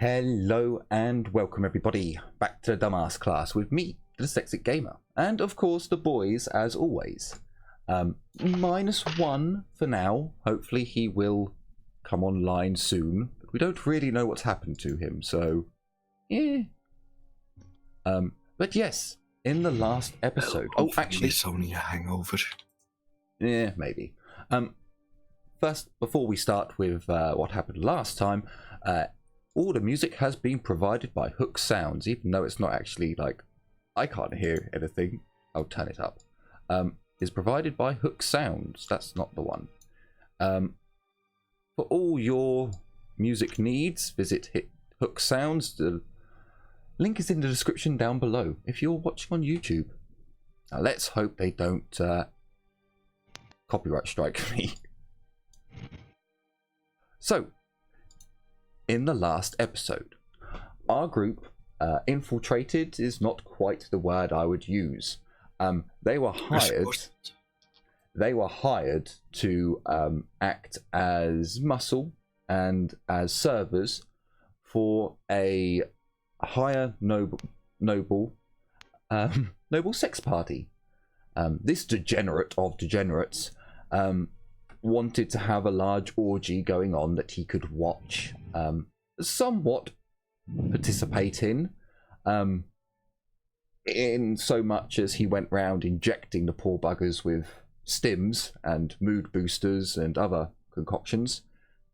Hello and welcome everybody back to the Dumbass class with me, the Dyslexic Gamer, and of course the boys as always. -1 for now. Hopefully he will come online soon, but we don't really know what's happened to him, so yeah. But yes, in the last episode, actually it's only a hangover. Yeah, maybe. First, before we start with what happened last time, all the music has been provided by Hook Sounds, even though it's not actually, like, I can't hear anything. I'll turn it up. Is provided by Hook Sounds. That's not the one. For all your music needs, visit Hook Sounds. The link is in the description down below if you're watching on YouTube. Now, let's hope they don't copyright strike me. So, in the last episode, our group infiltrated is not quite the word I would use. They were hired to act as muscle and as servers for a higher noble sex party. This degenerate of degenerates wanted to have a large orgy going on that he could watch, somewhat participate in so much as he went round injecting the poor buggers with stims and mood boosters and other concoctions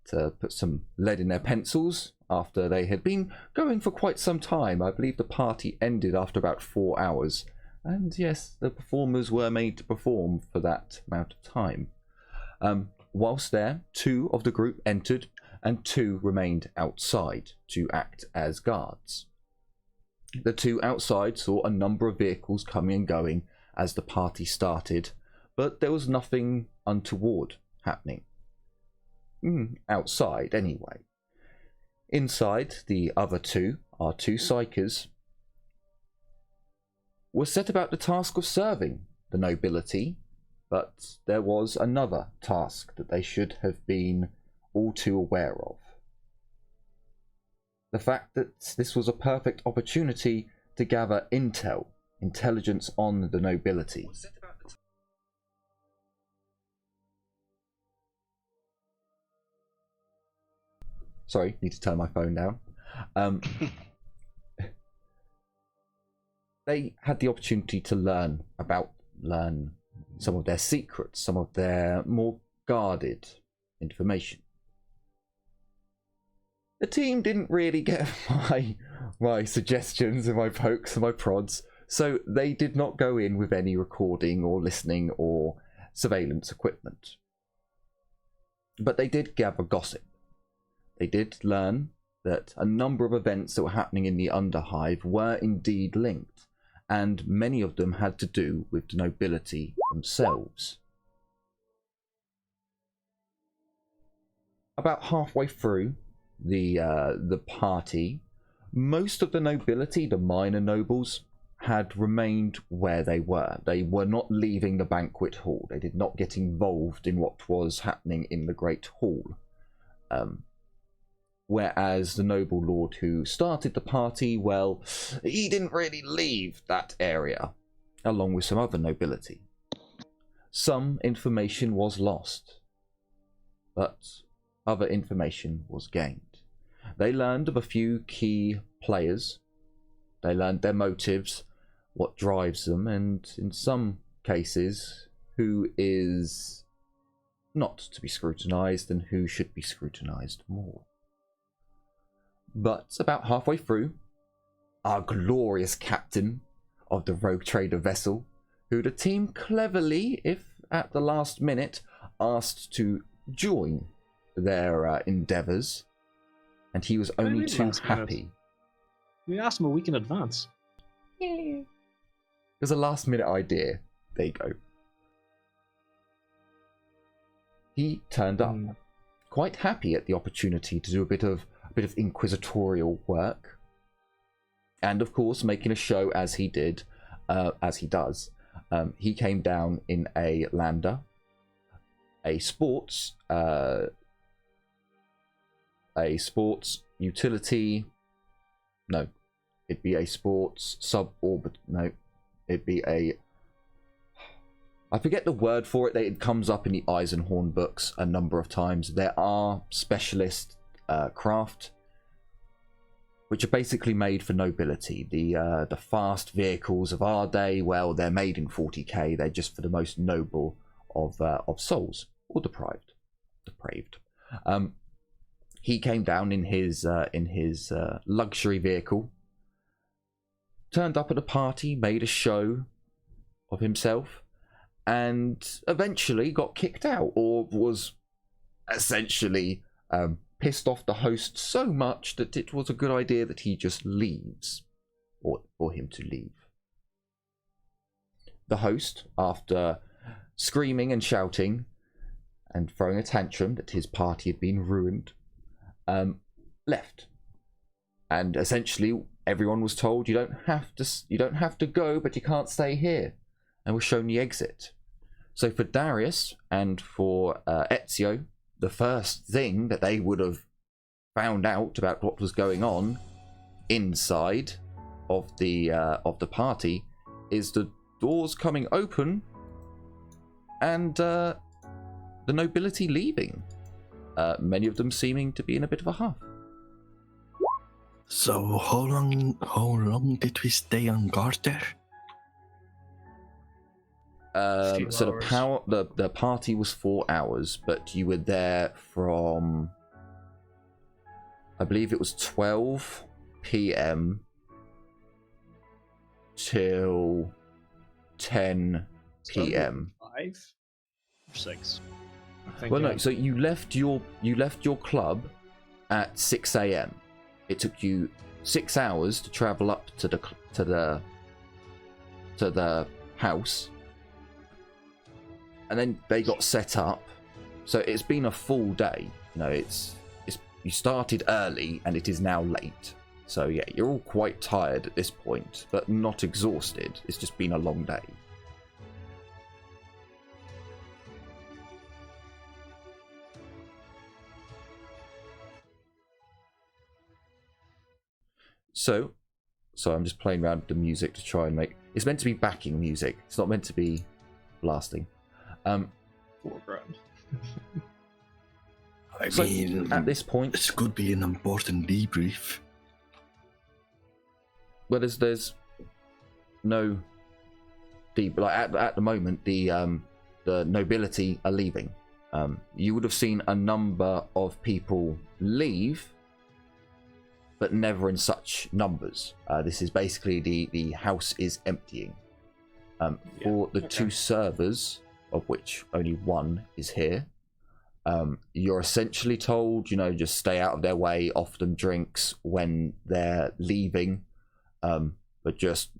to put some lead in their pencils after they had been going for quite some time. I believe the party ended after about 4 hours, and yes, the performers were made to perform for that amount of time. Whilst there, 2 of the group entered and 2 remained outside to act as guards. The 2 outside saw a number of vehicles coming and going as the party started, but there was nothing untoward happening. Outside, anyway. Inside, the other 2, our 2 psychers, were set about the task of serving the nobility, but there was another task that they should have been all too aware of. The fact that this was a perfect opportunity to gather intelligence on the nobility. Sorry, need to turn my phone down. They had the opportunity to learn some of their secrets, some of their more guarded information. The team didn't really get my suggestions and my pokes and my prods, so they did not go in with any recording or listening or surveillance equipment. But they did gather gossip. They did learn that a number of events that were happening in the Underhive were indeed linked, and many of them had to do with the nobility themselves. About halfway through the party, most of the nobility, the minor nobles, had remained where they were. They were not leaving the banquet hall. They did not get involved in what was happening in the Great Hall. Whereas the noble lord who started the party, well, he didn't really leave that area, along with some other nobility. Some information was lost, but other information was gained. They learned of a few key players. They learned their motives, what drives them, and in some cases, who is not to be scrutinized and who should be scrutinized more. But about halfway through, our glorious captain of the rogue trader vessel, who the team cleverly, if at the last minute, asked to join their endeavours, and he was only too happy. We asked him a week in advance. It was a last minute idea. There you go. He turned up, quite happy at the opportunity to do a bit of inquisitorial work, and of course making a show as he did, as he does. He came down in a lander, a sports utility No. It'd be a sports suborbit. No. It'd be a... I forget the word for it. It comes up in the Eisenhorn books a number of times. There are specialist craft which are basically made for nobility. The fast vehicles of our day, well, they're made in 40k. They're just for the most noble of souls, or depraved. He came down in his luxury vehicle, turned up at a party, made a show of himself, and eventually got kicked out, or was essentially pissed off the host so much that it was a good idea that he just leaves, or for him to leave. The host, after screaming and shouting and throwing a tantrum that his party had been ruined, left. And essentially everyone was told, you don't have to go, but you can't stay here, and was shown the exit. So for Darius and for Ezio, the first thing that they would have found out about what was going on inside of the party is the doors coming open and the nobility leaving. Many of them seeming to be in a bit of a huff. So how long did we stay on guard there? So the party was 4 hours, but you were there from, I believe it was 12 p.m. till 10 p.m. 5 or 6. Well, no. So you left your club at 6 a.m. It took you 6 hours to travel up to the house, and then they got set up. So it's been a full day. You know, it's you started early and it is now late. So yeah, you're all quite tired at this point, but not exhausted. It's just been a long day. So I'm just playing around with the music to try and make... It's meant to be backing music. It's not meant to be blasting. Foreground. I So mean, at this point... this could be an important debrief. Well, there's no deep... Like at the moment, the nobility are leaving. You would have seen a number of people leave, but never in such numbers. This is basically the house is emptying. For the two servers, of which only one is here, you're essentially told, you know, just stay out of their way, offer them drinks when they're leaving, but just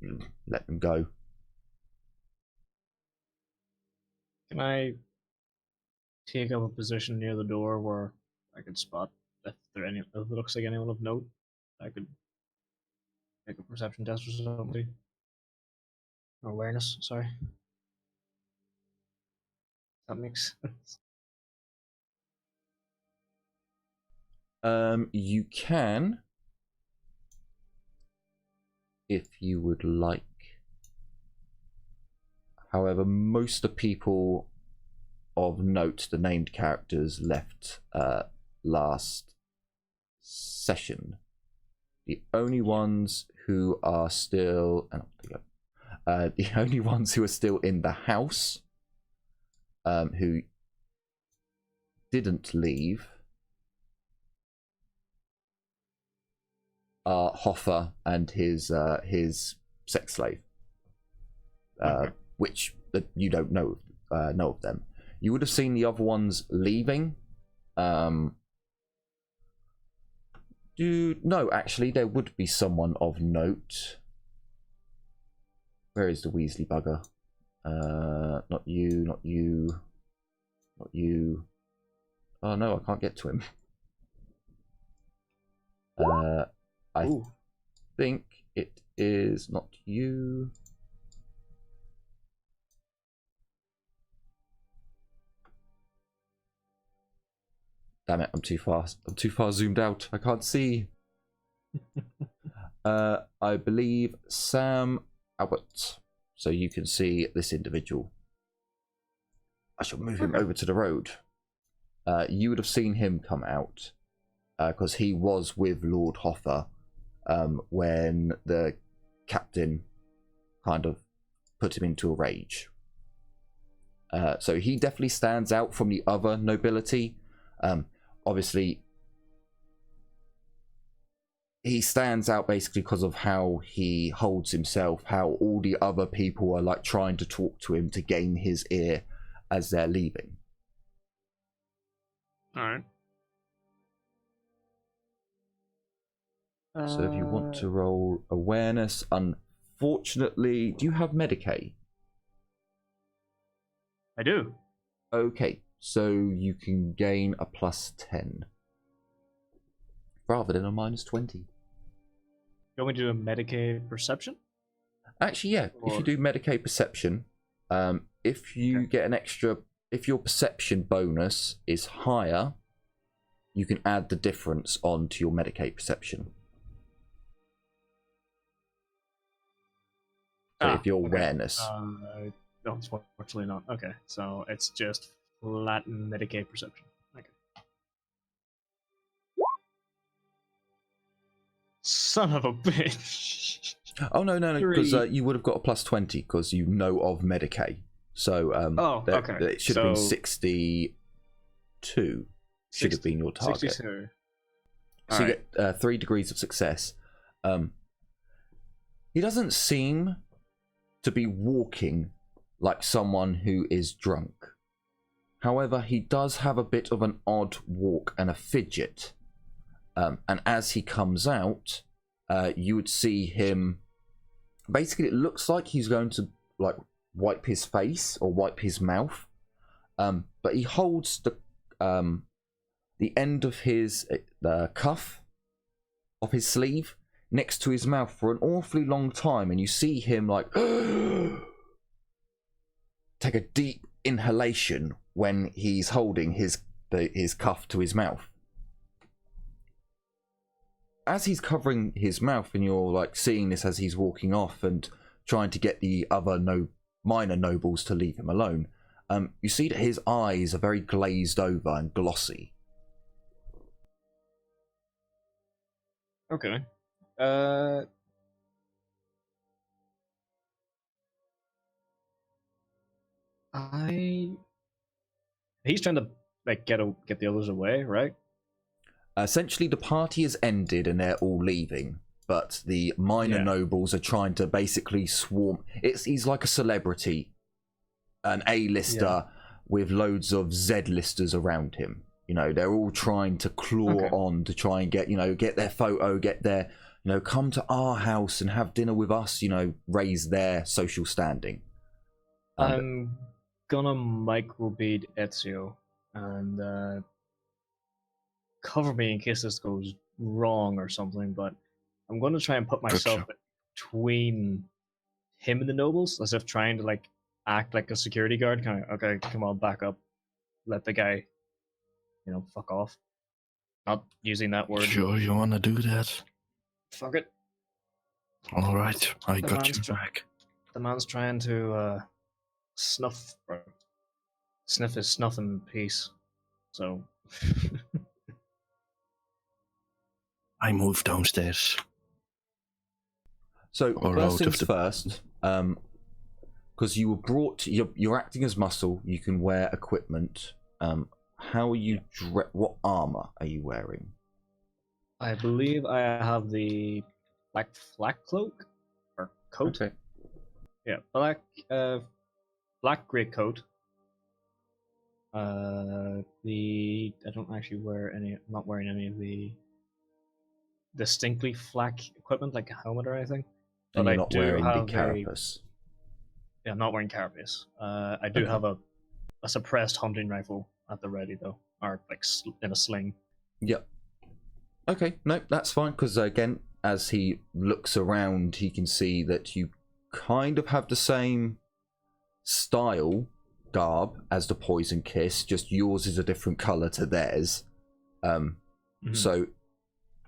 let them go. Can I take up a position near the door where I could spot if it looks like anyone of note? I could make a perception test or something. Or awareness, sorry. That makes sense. You can, if you would like. However, most of the people of note, the named characters, left last session. The only ones who are still... the only ones who are still in the house, who didn't leave, are Hoffa and his sex slave, which you don't know of them. You would have seen the other ones leaving. No, actually, there would be someone of note. Where is the Weasley bugger? Not you, not you, not you. Oh no, I can't get to him. I think it is not you. Damn it, I'm too far zoomed out. I can't see. I believe Sam Albert. So you can see this individual. I shall move him over to the road. You would have seen him come out because he was with Lord Hoffer when the captain kind of put him into a rage. So he definitely stands out from the other nobility. Obviously, he stands out basically because of how he holds himself, how all the other people are like trying to talk to him to gain his ear as they're leaving. All right. So if you want to roll awareness, unfortunately, do you have Medicaid? I do. Okay, so you can gain a +10 rather than a -20. You want me to do a Medicaid perception? Actually, yeah. If you do Medicaid perception, if you get an extra, if your perception bonus is higher, you can add the difference onto your Medicaid perception. So if your awareness. No, unfortunately not. Okay, so it's just flat Medicaid perception. Okay. Son of a bitch. Oh no, because you would have got a +20 because you know of Medicaid. So okay. It should have been 62. Should have been your target. 62. So you get 3 degrees of success. He doesn't seem to be walking like someone who is drunk. However, he does have a bit of an odd walk and a fidget. And as he comes out, you would see him. Basically, it looks like he's going to like wipe his face or wipe his mouth, but he holds the end of his cuff of his sleeve next to his mouth for an awfully long time, and you see him like take a deep inhalation when he's holding his cuff to his mouth. As he's covering his mouth, and you're like seeing this as he's walking off and trying to get the other minor nobles to leave him alone, you see that his eyes are very glazed over and glossy. Okay. He's trying to like get the others away, right? Essentially, the party has ended and they're all leaving, but the minor nobles are trying to basically swarm. He's like a celebrity, an A-lister with loads of Z-listers around him. You know, they're all trying to claw on to try and get their photo, get their, come to our house and have dinner with us, raise their social standing. I'm gonna microbead Ezio and cover me in case this goes wrong or something, but I'm going to try and put myself between him and the nobles, as if trying to like act like a security guard, kind of, okay, come on, back up, let the guy, fuck off. Not using that word. Sure, you want to do that? Fuck it. All right, I got you back. The man's trying to sniff his snuff in peace, so... I move downstairs. So first things first, because you were brought, you're acting as muscle. You can wear equipment. How are you? What armor are you wearing? I believe I have the black flak cloak or coat. Okay. Yeah, black great coat. I don't actually wear any. I'm not wearing any of the distinctly flak equipment like a helmet or anything. And but you're not wearing the carapace. Yeah, I'm not wearing carapace. I do have a suppressed hunting rifle at the ready though, or like in a sling. Yep. Okay, no, that's fine, because again, as he looks around, he can see that you kind of have the same style garb as the Poison Kiss, just yours is a different color to theirs. So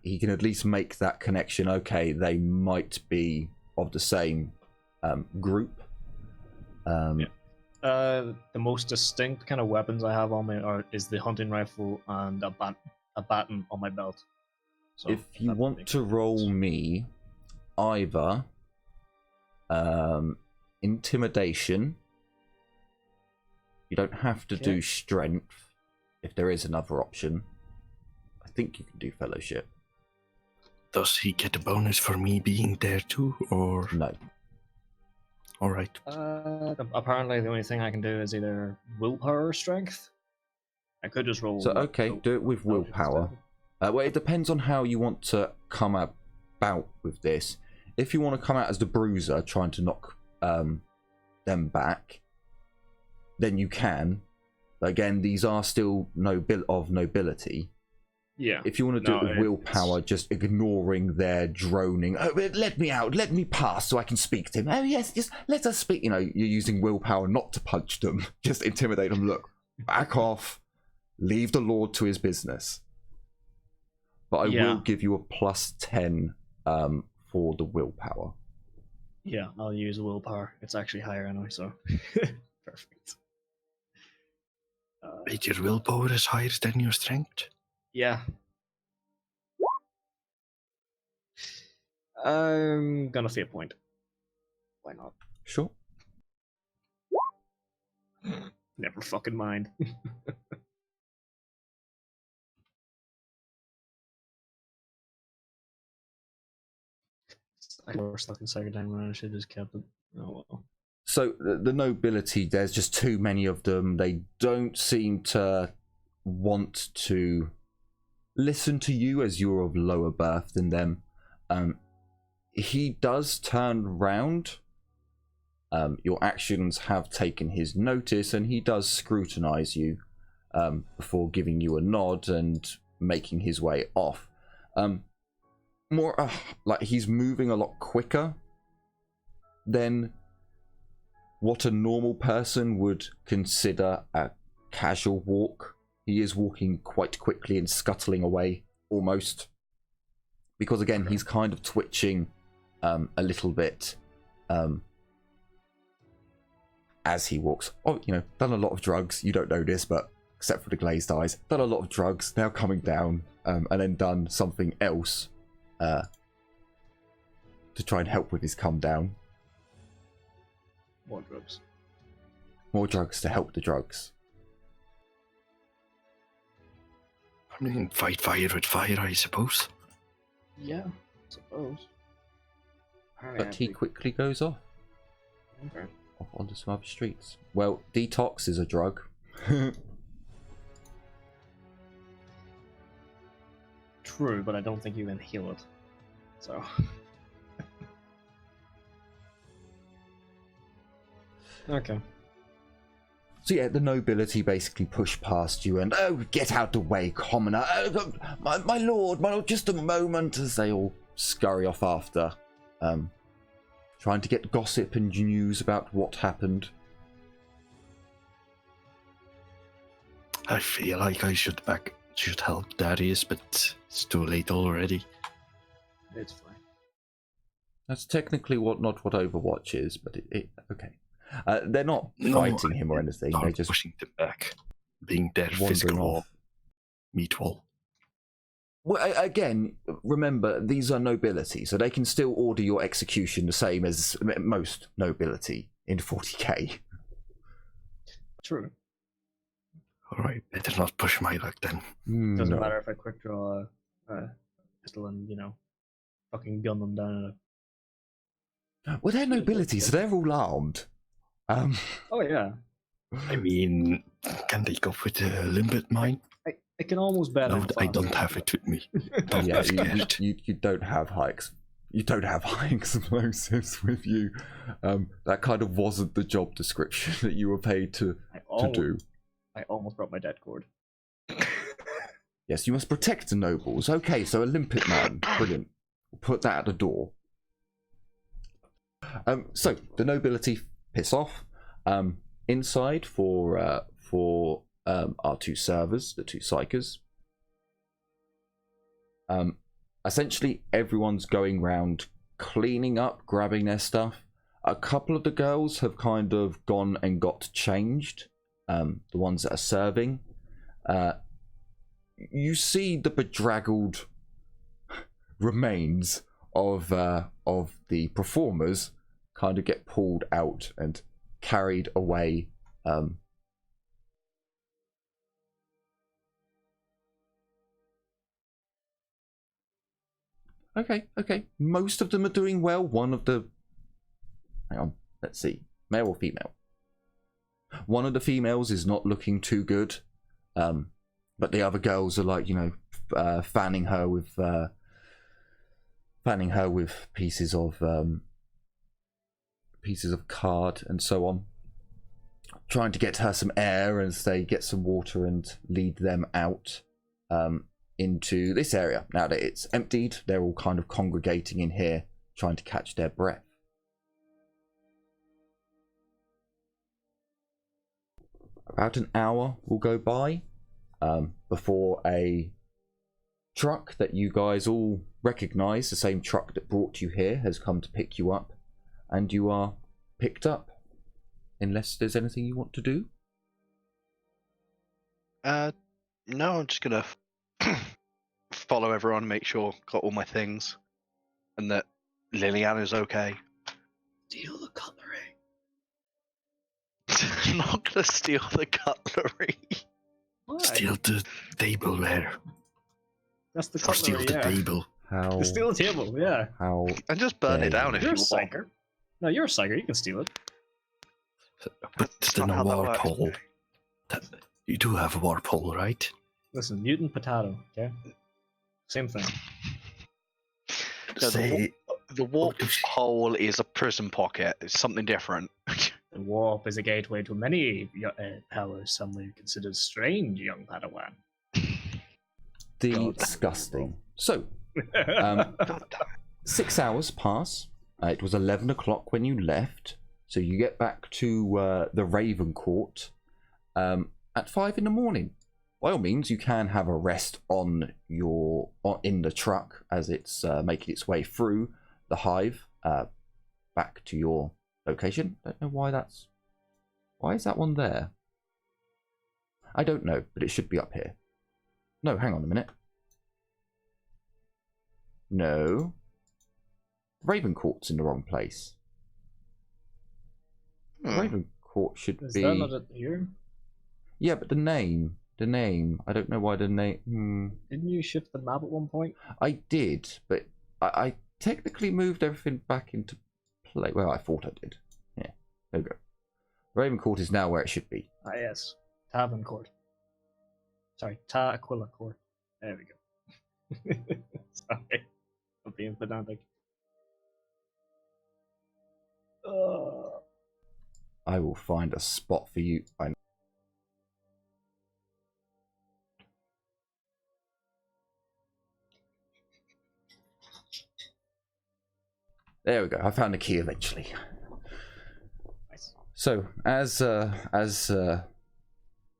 he can at least make that connection. Okay, they might be of the same group. The most distinct kind of weapons I have on me is the hunting rifle and a baton on my belt. So if you want to roll me either intimidation, you don't have to do strength if there is another option. I think you can do fellowship. Does he get a bonus for me being there too, or no? All right. Apparently, the only thing I can do is either willpower or strength. I could just roll. So okay, do it with willpower. Well, it depends on how you want to come about with this. If you want to come out as the bruiser, trying to knock them back, then you can. But again, these are still of nobility. Yeah. If you want to do it with willpower, just ignoring their droning. Oh, let me out. Let me pass so I can speak to him. Oh yes, just let us speak. You know, you're using willpower not to punch them, just intimidate them. Look, back off. Leave the Lord to his business. But I will give you a +10 for the willpower. Yeah, I'll use willpower. It's actually higher anyway, so perfect. Wait, your willpower is higher than your strength? Yeah. I'm gonna say a point. Why not? Sure. Never fucking mind. I was stuck in second time when I should have just kept it. Oh well. So the nobility, there's just too many of them. They don't seem to want to listen to you as you're of lower birth than them. He does turn round. Your actions have taken his notice, and he does scrutinize you before giving you a nod and making his way off. More like he's moving a lot quicker than what a normal person would consider a casual walk. He is walking quite quickly and scuttling away almost, because again he's kind of twitching a little bit as he walks. Oh, you know, done a lot of drugs. You don't know this, but except for the glazed eyes, done a lot of drugs, now coming down, and then done something else to try and help with his come down. More drugs. More drugs to help the drugs. I mean, fight fire with fire, I suppose. Yeah, I suppose. But he quickly goes off. Okay. Off onto some other streets. Well, detox is a drug. True, but I don't think you can heal it. So. Okay. So yeah, the nobility basically push past you and, oh, get out the way, commoner. Oh, my lord, just a moment, as they all scurry off after, trying to get gossip and news about what happened. I feel like I should help Darius, but it's too late already. It's fine. That's technically not what Overwatch is, but okay. They're not fighting him or anything. They're just pushing them back, being their wandering physical off. meat wall. Well, again, remember, these are nobility, so they can still order your execution the same as most nobility in 40k. True. Alright, better not push my luck then. Doesn't matter if I quick draw a pistol and, you know, fucking gun them down. Well, they're nobility, so they're all armed. Oh, yeah. I mean, can they go with a limpet mine? I can almost bet. No, I don't have it with me. Don't Yeah, be scared. you don't have you don't have high explosives with you. That kind of wasn't the job description that you were paid to do. I almost brought my death cord. Yes, you must protect the nobles. Okay, so a limpet man. Brilliant. We'll put that at the door. So the nobility piss off. Inside for our two servers, the two psychers. essentially everyone's going round cleaning up, grabbing their stuff. A couple of the girls have kind of gone and got changed, the ones that are serving. You see the bedraggled remains of the performers kind of get pulled out and carried away. Okay. Most of them are doing well. One of the... Hang on, let's see. Male or female? One of the females is not looking too good. But the other girls are like, you know, fanning her with pieces of card and so on, trying to get her some air as they get some water and lead them out into this area. Now that it's emptied, they're all kind of congregating in here, trying to catch their breath. About an hour will go by before a truck that you guys all recognize, the same truck that brought you here, has come to pick you up, and you are picked up. Unless there's anything you want to do? No, I'm just gonna follow everyone, make sure I've got all my things, and that Liliana's okay. Steal the cutlery. I'm not gonna steal the cutlery. Why? Steal the tableware. That's the Or steal cutlery, the yeah. table. How? Steal the table, yeah. How? And just burn it down if You're you a want. psyker. No, you're a psyker. You can steal it. But That's then not a how that warp works. hole. You do have a warp hole, right? Listen, mutant potato, okay? Same thing. No, Say, the warp hole is a prison pocket. It's something different. The warp is a gateway to many powers some may consider strange, young Padawan. Disgusting. So, God damn it. 6 hours pass. It was 11 o'clock when you left. So you get back to the Raven Court at 5 in the morning. By all means, you can have a rest in the truck as it's making its way through the hive back to your location. Don't know why that's... Why is that one there? I don't know, but it should be up here. No, hang on a minute. No. Raven Court's in the wrong place. Raven Court should Is be... that not it here? Yeah, but the name, I don't know why the name... Didn't you shift the map at one point? I did, but I technically moved everything back into play. Well, I thought I did. Yeah, there we go. Raven Court is now where it should be. Ah, yes. Tavern Court. Sorry, Ta Aquila Court. There we go. Sorry. I'm being pedantic. I will find a spot for you. There we go. I found the key eventually. Nice. So, as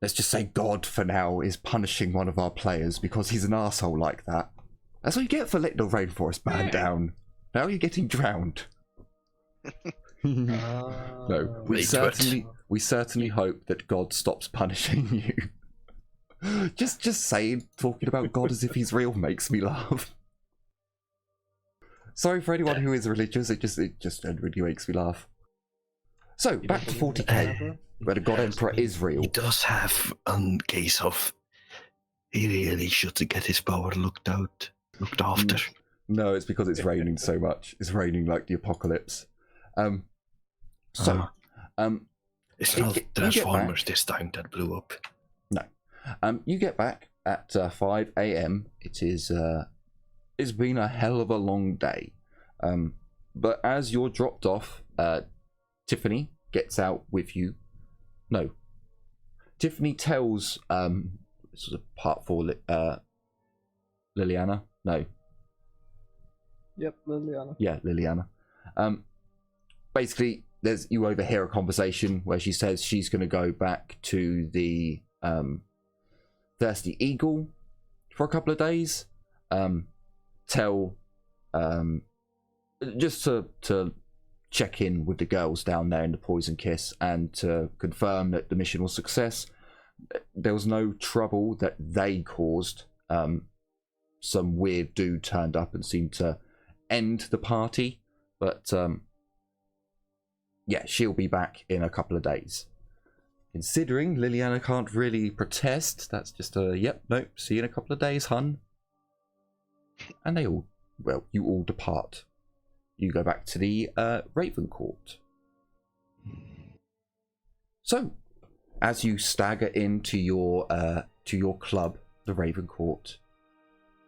let's just say God for now is punishing one of our players because he's an arsehole like that. That's what you get for letting the rainforest man down. Now you're getting drowned. No, we certainly hope that God stops punishing you. just saying, talking about God as if he's real makes me laugh. Sorry for anyone who is religious, it just genuinely makes me laugh. So, back to 40k, where the God Emperor is real. He does have a case of he really should get his power looked after. No, it's because it's raining so much. It's raining like the apocalypse. It's not you Transformers this time that blew up. No. You get back at 5 a.m. It is it's been a hell of a long day. But as you're dropped off, Tiffany gets out with you. No. Tiffany tells this was a part for Liliana. No. Yep, Liliana. Yeah, Liliana. Basically, you overhear a conversation where she says she's going to go back to the Thirsty Eagle for a couple of days. tell, just to check in with the girls down there in the Poison Kiss and to confirm that the mission was a success. There was no trouble that they caused. Some weird dude turned up and seemed to end the party, but yeah, she'll be back in a couple of days. Considering Liliana can't really protest, that's just a yep, nope, see you in a couple of days, hun. And they all, well, you all depart. You go back to the Raven Court. So, as you stagger into your club, the Raven Court,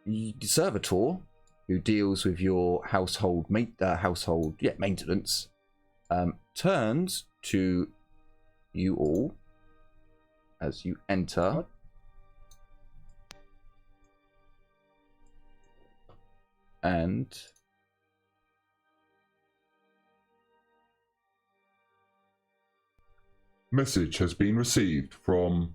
the servitor, who deals with your household maintenance, turns to you all as you enter. And message has been received from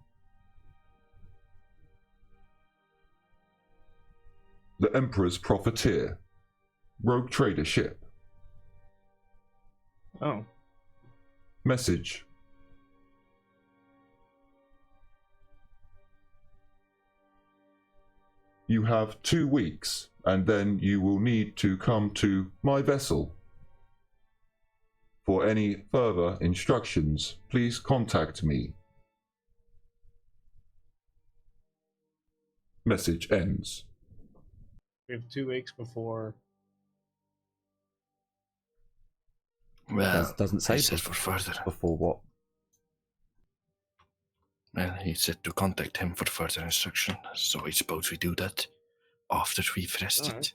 the Emperor's Profiteer, rogue trader ship. Oh. Message. You have 2 weeks, and then you will need to come to my vessel. For any further instructions, please contact me. Message ends. We have 2 weeks before. Well, doesn't say he said for further. Before what? Well, he said to contact him for further instruction, so I suppose we do that after we've rested. Alright.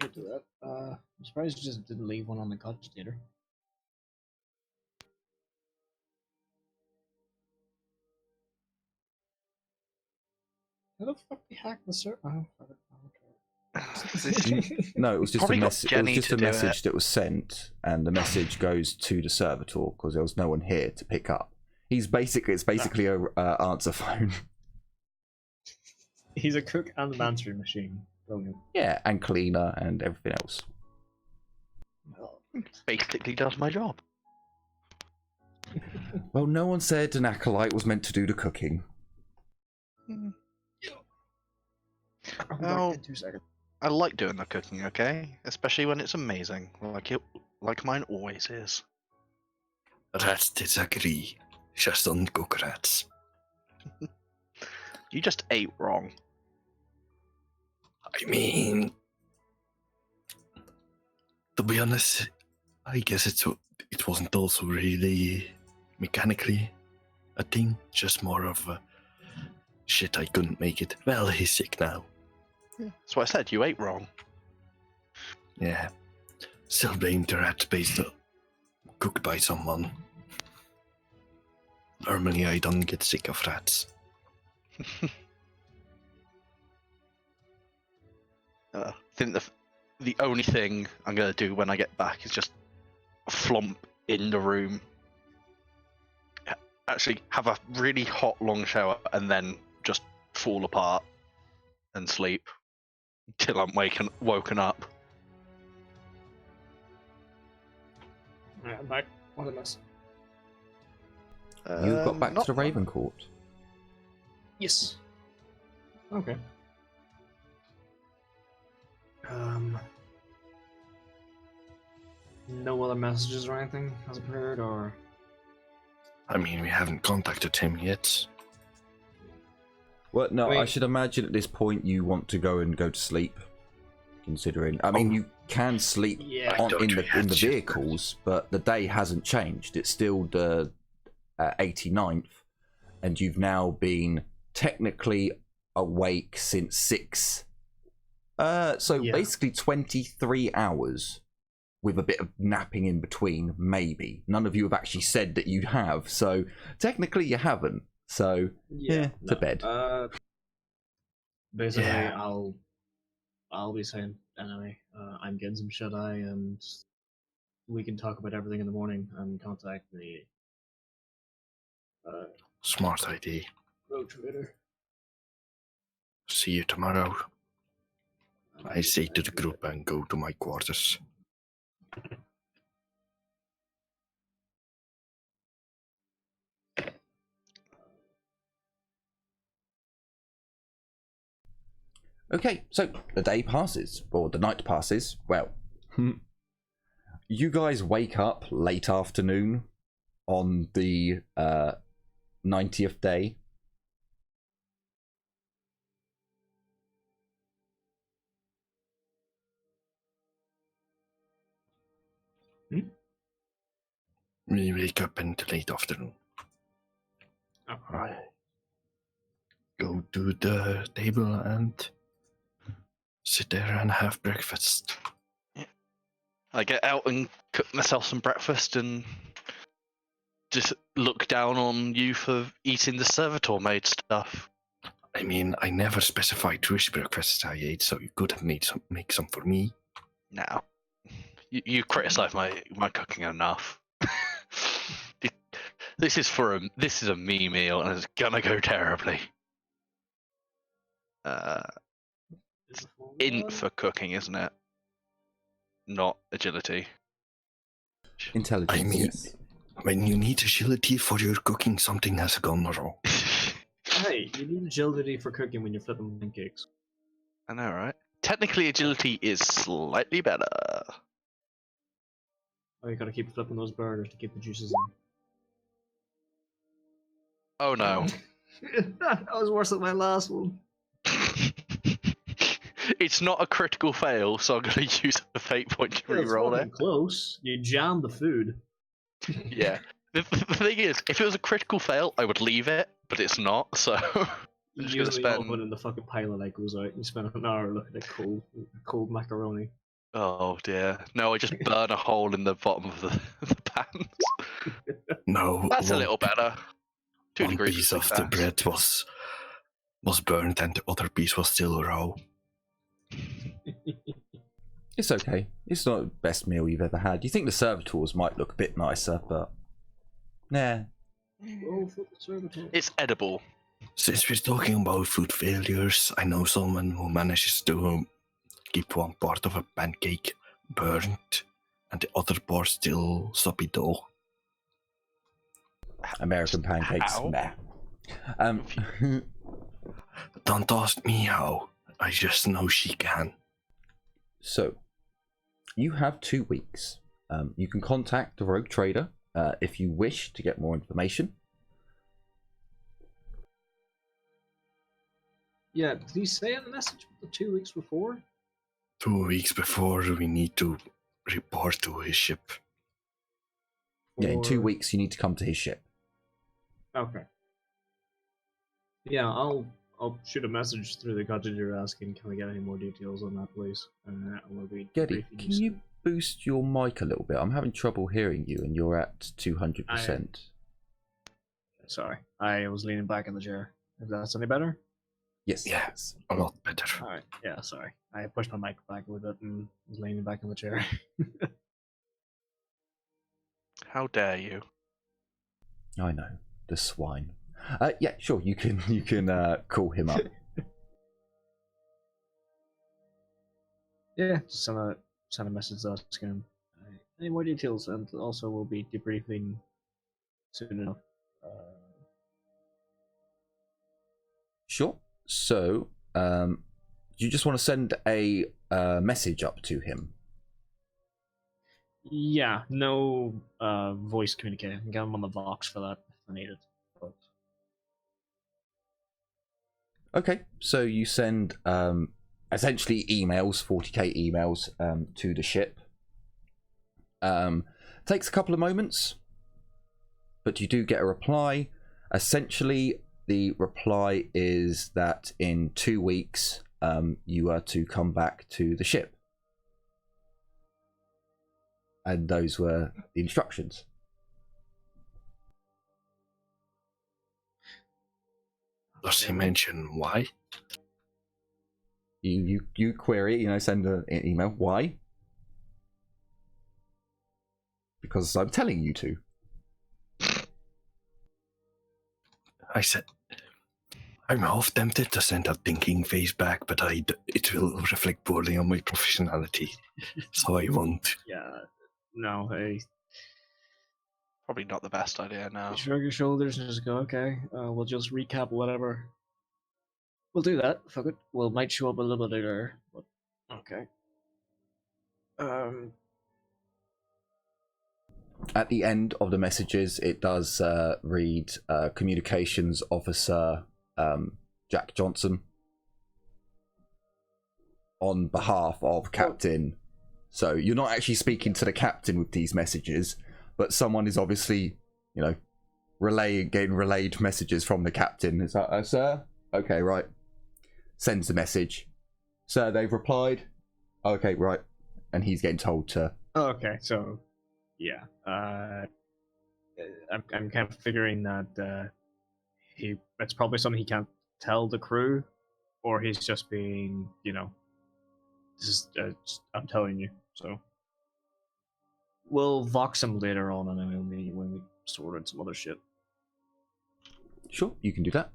Could do that. I'm surprised you just didn't leave one on the cogitator. How the fuck they hack the server? Oh, fuck it. No, it was just Probably a got message. It Jenny was just to a do message it. that was sent, and the message goes to the servitor because there was no one here to pick up. It's basically a answer phone. He's a cook and an answering machine. Brilliant. Yeah, and cleaner and everything else. Basically does my job. Well, no one said an acolyte was meant to do the cooking. Oh. In 2 seconds. I like doing the cooking, okay? Especially when it's amazing, like mine always is. Rats disagree. Just don't cook rats. You just ate wrong. I mean, to be honest, I guess it wasn't also really mechanically a thing, just more of a shit, I couldn't make it. Well, he's sick now. That's what I said, you ate wrong. Yeah. Still blame the rat based cooked by someone. Normally I don't get sick of rats. I think the only thing I'm going to do when I get back is just flump in the room. Actually, have a really hot, long shower, and then just fall apart and sleep till I'm woken up. Alright, I'm back. What did I miss? You got back to Not- the Raven Court. Yes. Okay. No other messages or anything has appeared, or I mean, we haven't contacted him yet. Well, no, I Wait. should imagine at this point you want to go to sleep. Considering, I mean, you can sleep Yeah. I thought in we the had shift. vehicles, but the day hasn't changed. It's still the 89th, and you've now been technically awake since 6. So Yeah. basically 23 hours with a bit of napping in between, maybe. None of you have actually said that you have, so technically you haven't. So, to bed. Basically, Yeah. I'll be saying anyway. I'm getting some shut eye, and we can talk about everything in the morning and contact the Smart idea. road trader. see you tomorrow. I say to the group and go to my quarters. Okay, so the day passes, or the night passes. Well, you guys wake up late afternoon on the 90th day. We wake up in the late afternoon. Oh. I go to the table and sit there and have breakfast. I get out and cook myself some breakfast and just look down on you for eating the servitor made stuff. I mean, I never specified which breakfast I ate, so you could have make some for me. Now, you criticize my cooking enough. This is a me meal and it's gonna go terribly. Int for cooking, isn't it? Not agility. Intelligence. I mean, yes. when you need agility for your cooking, something has gone wrong. Hey, you need agility for cooking when you're flipping pancakes. I know, right? Technically, agility is slightly better. Oh, you gotta keep flipping those burgers to keep the juices in. Oh no. That was worse than my last one. It's not a critical fail, so I'm going to use a fate point to Yeah, it's reroll fucking it. close. You jammed the food. Yeah. The thing is, if it was a critical fail, I would leave it, but it's not, so I'm You just going to usually spend... open and the fucking pile of light goes out. You spend an hour looking at cold macaroni. Oh dear. No, I just burn a hole in the bottom of the pans. No, That's a little better. 2 one degrees piece of of the success. bread was burnt and the other piece was still raw. It's okay. It's not the best meal you've ever had. You think the servitors might look a bit nicer, but nah. Oh, flip the servitor. It's edible. Since we're talking about food failures, I know someone who manages to keep one part of a pancake burnt and the other part still soppy dough. American pancakes. How? Nah. Don't ask me how. I just know she can. So, you have 2 weeks. You can contact the rogue trader if you wish to get more information. Yeah, did he say in the message the 2 weeks before? 2 weeks before we need to report to his ship. Yeah, in 2 Or- weeks you need to come to his ship. Okay. Yeah, I'll shoot a message through the cottage you're asking, can we get any more details on that, please? And we'll be Geddy, briefing can you boost your mic a little bit? I'm having trouble hearing you and you're at 200%. Sorry, I was leaning back in the chair. If that's any better? Yes. Yes, a lot better. Alright, yeah, sorry. I pushed my mic back a little bit and was leaning back in the chair. How dare you? I know. The swine. Yeah, sure, you can call him up. Yeah, just send a message asking him any more details, and also we'll be debriefing soon enough. Sure. So, you just want to send a message up to him? Yeah, no voice communication. Get him on the Vox for that if I need it. But Okay, so you send essentially emails, 40k emails, to the ship. Takes a couple of moments, but you do get a reply. Essentially, the reply is that in 2 weeks, you are to come back to the ship. And those were the instructions. Does he mention why? You query, send an email. Why? Because I'm telling you to. I said I'm half tempted to send a thinking face back, but it will reflect poorly on my professionality, so I won't. Yeah. No, hey. Probably not the best idea now. You shrug your shoulders and just go, okay, we'll just recap whatever. We'll do that. Fuck it. We'll might show up a little bit later, but okay. At the end of the messages, it does read Communications Officer Jack Johnson on behalf of Captain. So you're not actually speaking to the captain with these messages, but someone is obviously, getting relayed messages from the captain. It's like, sir? Okay, right. Sends the message. Sir, they've replied. Okay, right. And he's getting told to... Okay, so... Yeah. I'm kind of figuring that it's probably something he can't tell the crew, or he's just being, I'm telling you, so... We'll vox him later on, and then when we sorted some other shit. Sure, you can do that.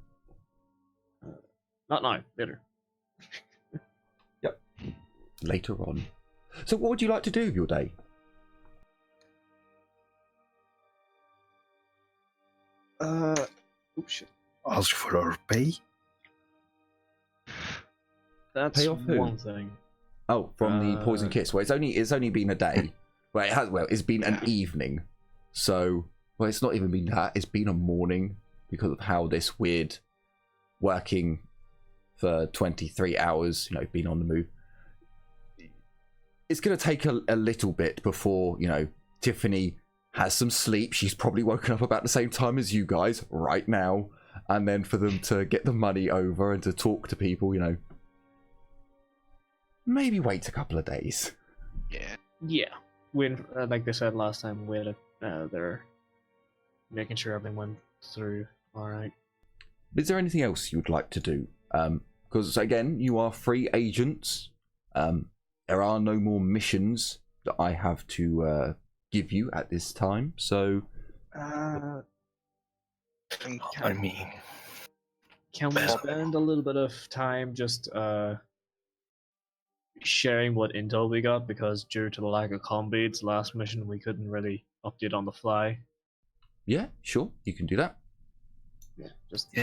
Not now, later. Yep. Later on. So what would you like to do with your day? Oops, shit. Ask for our pay? That's Pay off who? one thing. Oh, from the poison kiss. Well, it's only been a day. It's been an evening. So, it's not even been that. It's been a morning because of how this weird working for 23 hours, been on the move. It's going to take a little bit before, Tiffany has some sleep. She's probably woken up about the same time as you guys right now. And then for them to get the money over and to talk to people, maybe wait a couple of days. Yeah. Yeah. When, like they said last time, they're making sure everything went through all right. Is there anything else you'd like to do? Because, again, you are free agents. There are no more missions that I have to give you at this time, so... Can I we spend a little bit of time just sharing what intel we got, because due to the lack of combeats last mission we couldn't really update on the fly. Yeah, sure, you can do that. Yeah,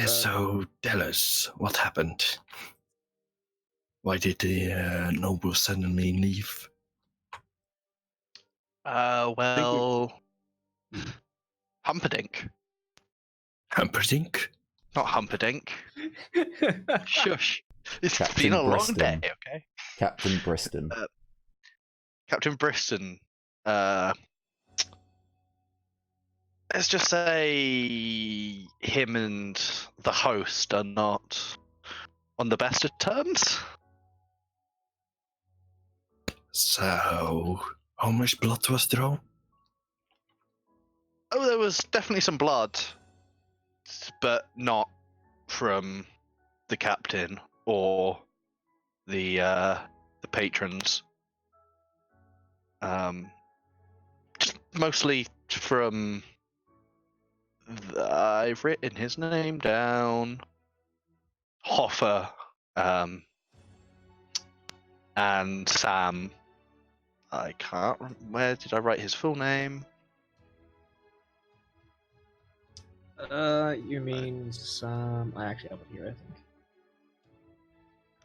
so tell us, what happened? Why did the nobles suddenly leave? Humperdinck. Humperdinck? Not Humperdinck. Shush. It's Captain been a long Briston. day, okay? Captain Briston. Captain Briston. Let's just say him and the host are not on the best of terms. So, how much blood was drawn? Oh, there was definitely some blood, but not from the captain or the patrons. Just mostly from I've written his name down. Hoffer, and Sam. I can't remember. Where did I write his full name? You mean Sam? I actually have it here, I think.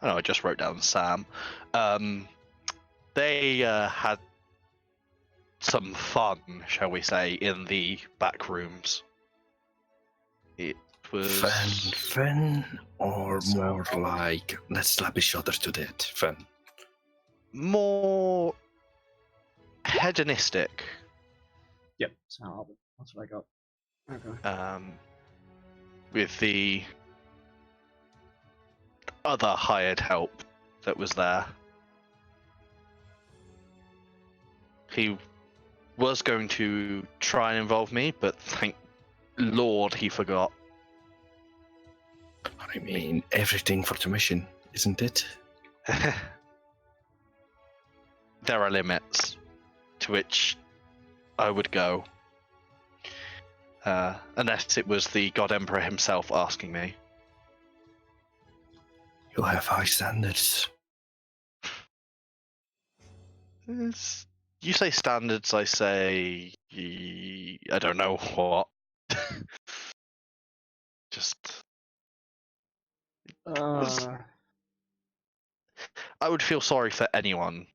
Oh, no, I just wrote down Sam. They had some fun, shall we say, in the back rooms. It was Fun, or more like let's slap each other to death? Fun. more hedonistic. Yep, Sam. That's what I got. Okay. With the other hired help that was there. He was going to try and involve me, but thank Lord he forgot. I mean, everything for the mission, isn't it? There are limits to which I would go. Unless it was the God Emperor himself asking me. You have high standards. You say standards, I say I don't know what. Just Uh, I would feel sorry for anyone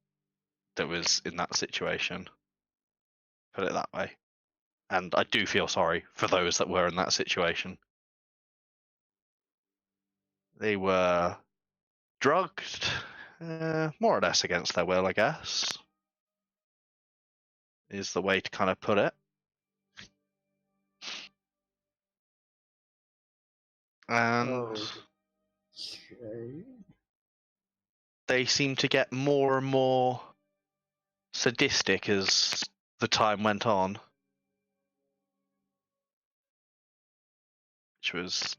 that was in that situation. Put it that way. And I do feel sorry for those that were in that situation. They were drugged, more or less against their will, I guess, is the way to kind of put it. And okay. they seem to get more and more sadistic as the time went on, which was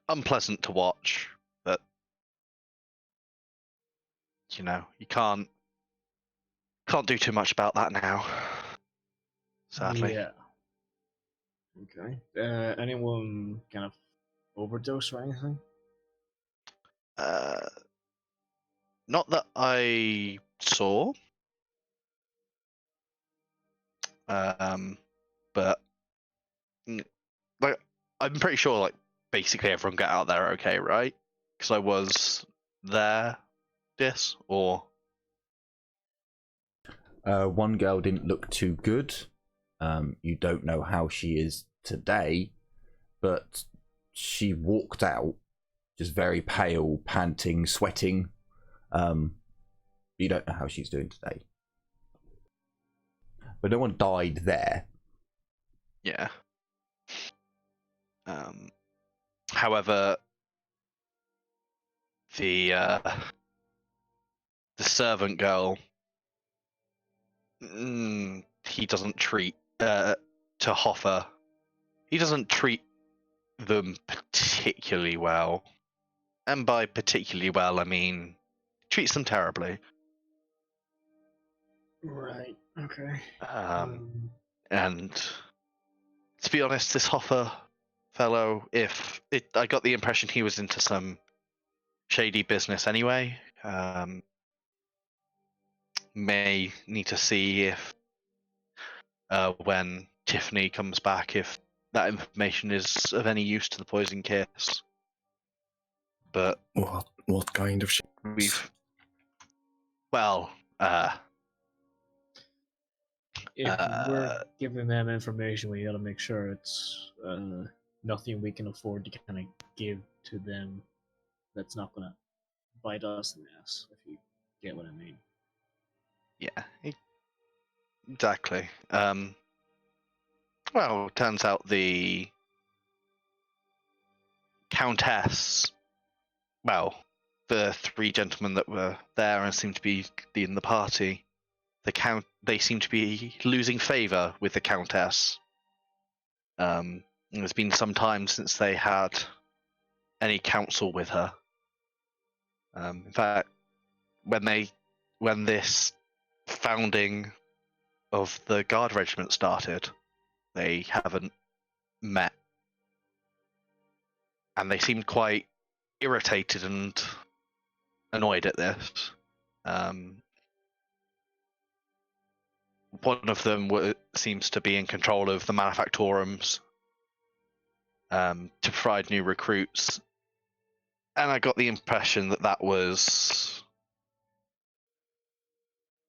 unpleasant to watch, but you know, you can't do too much about that now, sadly. Yeah. Okay. Anyone kind of overdose or anything? Not that I saw, but like I'm pretty sure like basically everyone got out there okay, right? Because I was there, or One girl didn't look too good. You don't know how she is today, but she walked out just very pale, panting, sweating. You don't know how she's doing today. But no one died there. yeah. However, the servant girl, he doesn't treat to Hoffa. He doesn't treat them particularly well, and by particularly well, I mean treats them terribly. Right. Okay. And to be honest, this Hoffa fellow, I got the impression he was into some shady business anyway. May need to see if when Tiffany comes back, if that information is of any use to the Poison Kiss. But What kind of shit? If we're giving them information, we gotta make sure it's nothing we can afford to kind of give to them that's not gonna bite us in the ass, if you get what I mean. Yeah, exactly. Well, it turns out the Countess, well, the three gentlemen that were there and seemed to be in the party, they seem to be losing favour with the Countess. It's been some time since they had any counsel with her. In fact, when this founding of the Guard Regiment started, they haven't met, and they seemed quite irritated and annoyed at this. One of them seems to be in control of the manufactorums to provide new recruits, and I got the impression that was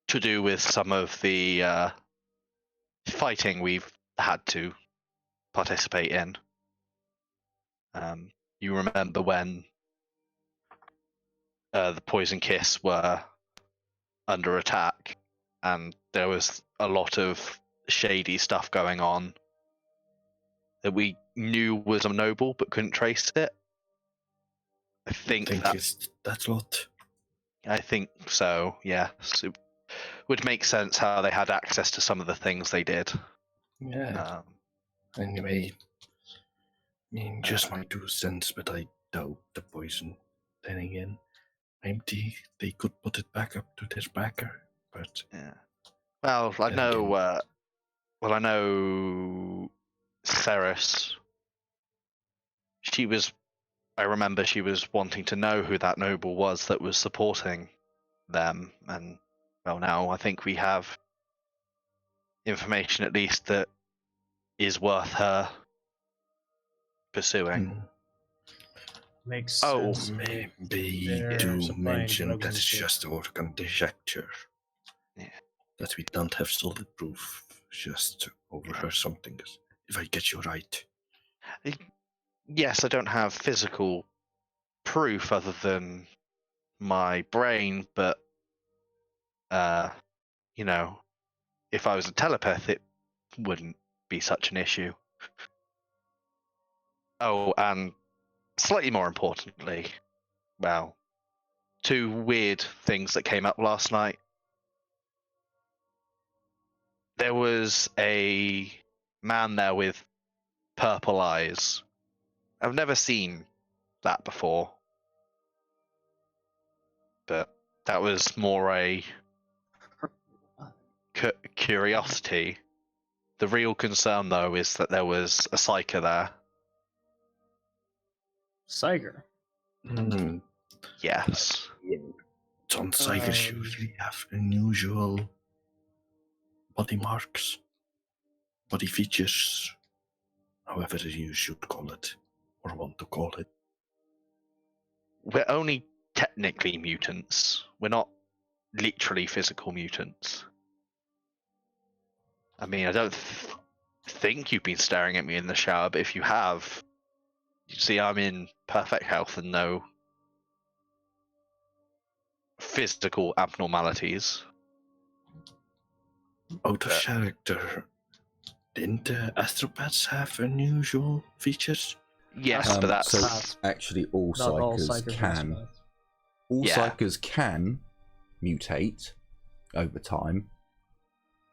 to do with some of the fighting we've had to participate in. You remember when the Poison Kiss were under attack, and there was a lot of shady stuff going on that we knew was a noble but couldn't trace it. I think that's what. I think so. Yes, it would make sense how they had access to some of the things they did. Yeah. Anyway, I mean, just my 2 cents, but I doubt the poison. Then again, maybe they could put it back up to their backer, but yeah. Well, I know. I know Ceres. She was I remember she was wanting to know who that noble was that was supporting them, and well, now I think we have information at least that is worth her pursuing. Makes Oh, sense. Maybe They're do supplying mention drugs that and it's shit. just our conjecture. Yeah. That we don't have solid proof. Just overheard something, if I get you right. Yes, I don't have physical proof other than my brain, but you know, if I was a telepath, it wouldn't be such an issue. Oh, and slightly more importantly, well, two weird things that came up last night. There was a man there with purple eyes. I've never seen that before, but that was more a curiosity. The real concern, though, is that there was a psyker there. Psyker. Yes. Some psychers usually have unusual body marks, body features, however you should call it, or want to call it. We're only technically mutants. We're not literally physical mutants. I mean, I don't think you've been staring at me in the shower, but if you have, you see I'm in perfect health and no physical abnormalities. Out of character, didn't astropaths have unusual features? Yes, but that's... So actually all Not all psychers psychers can. are All Yeah. psychers can mutate over time,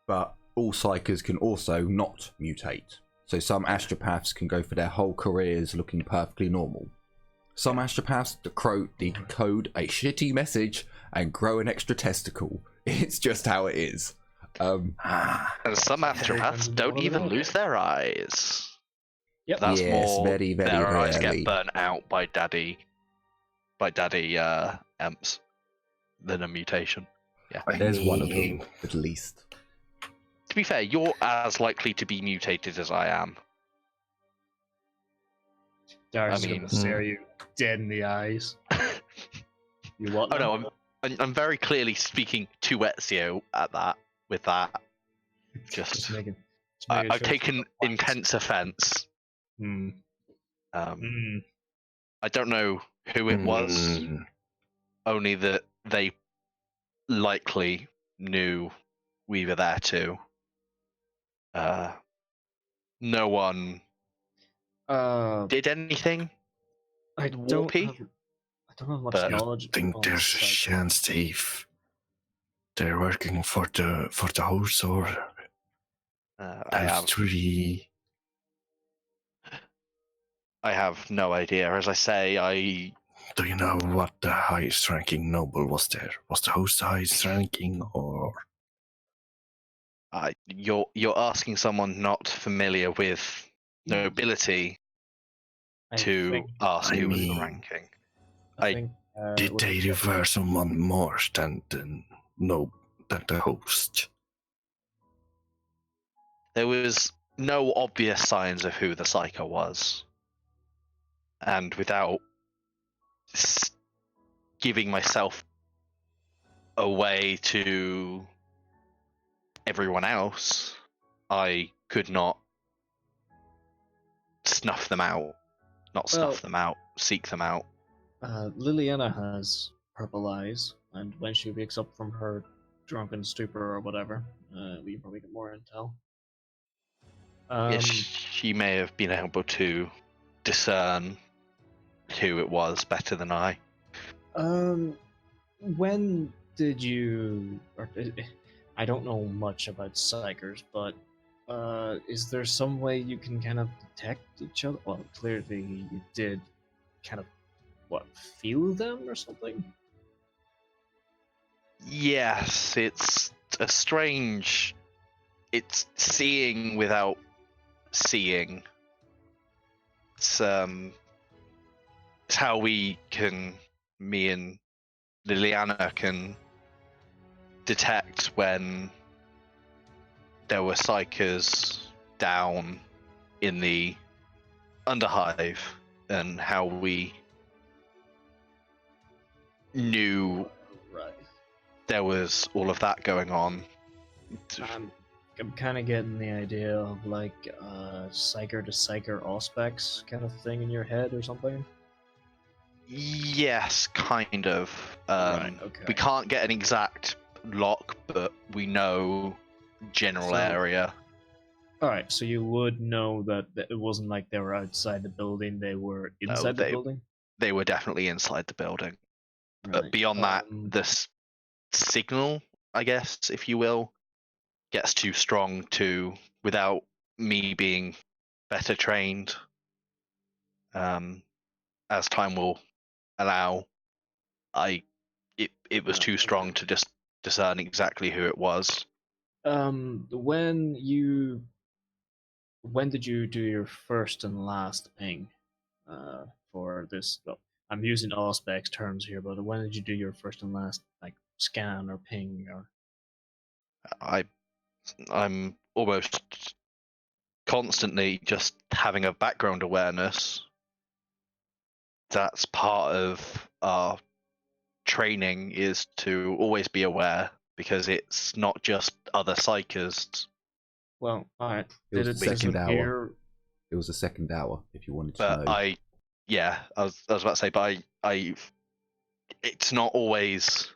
but all psychers can also not mutate. So some astropaths can go for their whole careers looking perfectly normal. Some astropaths decode a shitty message and grow an extra testicle. It's just how it is. And some astropaths don't even lose their eyes. Yep. That's Yes, more very, very their eyes rarely. get burnt out by daddy Emps than a mutation. Yeah. There's one of them, at least. To be fair, you're as likely to be mutated as I am. Dar's I mean- gonna stare you dead in the eyes. You what? Oh now? no, I'm very clearly speaking to Ezio at that. With that, Just making I've sure taken it's not intense offence. Hmm. I don't know who it was, only that they likely knew we were there too. No one did anything. I don't warpy, have much but- knowledge. I think on there's a psych- chance they're working for the house, or I have no idea. As I say, Do you know what the highest ranking noble was there? Was the host the highest ranking, or you're asking someone not familiar with nobility I to think- ask I who was the mean- ranking. I think, did with they the- refer someone more than the host? There was no obvious signs of who the psycho was. And without giving myself away to everyone else, I could not snuff them out. Not snuff Well- them out, seek them out. Liliana has purple eyes, and when she wakes up from her drunken stupor or whatever, we can probably get more intel. Yes, she may have been able to discern who it was better than I. When did you? I don't know much about psychers, but is there some way you can kind of detect each other? Well, clearly you did, kind of, feel them or something? Yes, it's a strange. It's seeing without seeing. It's it's how me and Liliana can detect when there were psychers down in the underhive, and how we knew Right. there was all of that going on. I'm kind of getting the idea of like psyker to psyker auspex kind of thing in your head or something. Yes, kind of. Right, okay. We can't get an exact lock, but we know general So- area. All right, so you would know that it wasn't like they were outside the building; they were inside the they- building. They were definitely inside the building. But Right. beyond that, the signal, I guess, if you will, gets too strong to, without me being better trained, as time will allow, it was too strong to just discern exactly who it was. When did you do your first and last ping for this? Well, I'm using auspex terms here, but when did you do your first and last like scan or ping or? I'm almost constantly just having a background awareness. That's part of our training, is to always be aware, because it's not just other psychers. Well, all right. It was Did the second hour. disappear? It was the second hour, if you wanted to But know. I was about to say, but it's not always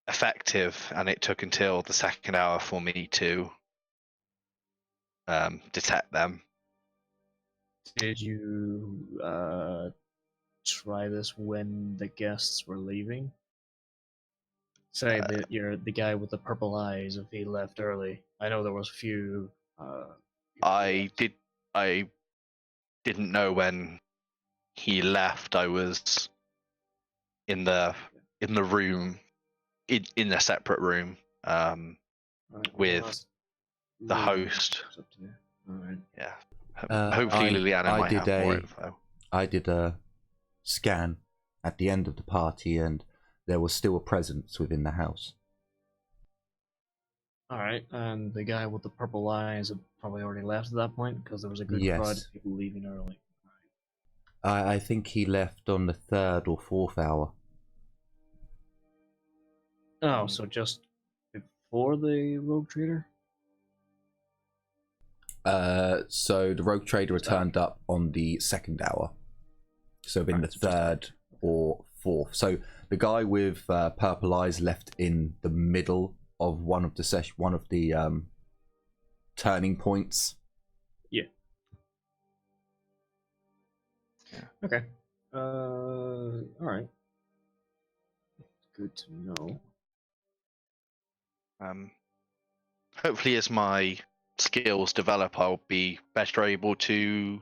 effective, and it took until the second hour for me to detect them. Did you try this when the guests were leaving? Say that you're the guy with the purple eyes. If he left early, I know there was a few. I didn't know when he left. I was in the room, in a separate room, Right, with that's the really host. up to you. All right. Yeah. I Hopefully Liliana might did have more a- info. I did a scan at the end of the party, and there was still a presence within the house. All right, and the guy with the purple eyes had probably already left at that point because there was a good crowd Yes. of people leaving early. I think he left on the third or fourth hour. Oh, so just before the rogue trader? So the rogue trader turned up on the second hour. So in the Right, so just third or fourth. So the guy with purple eyes left in the middle of one of the turning points. Yeah. Okay. All right. Good to know. Hopefully, as my skills develop, I'll be better able to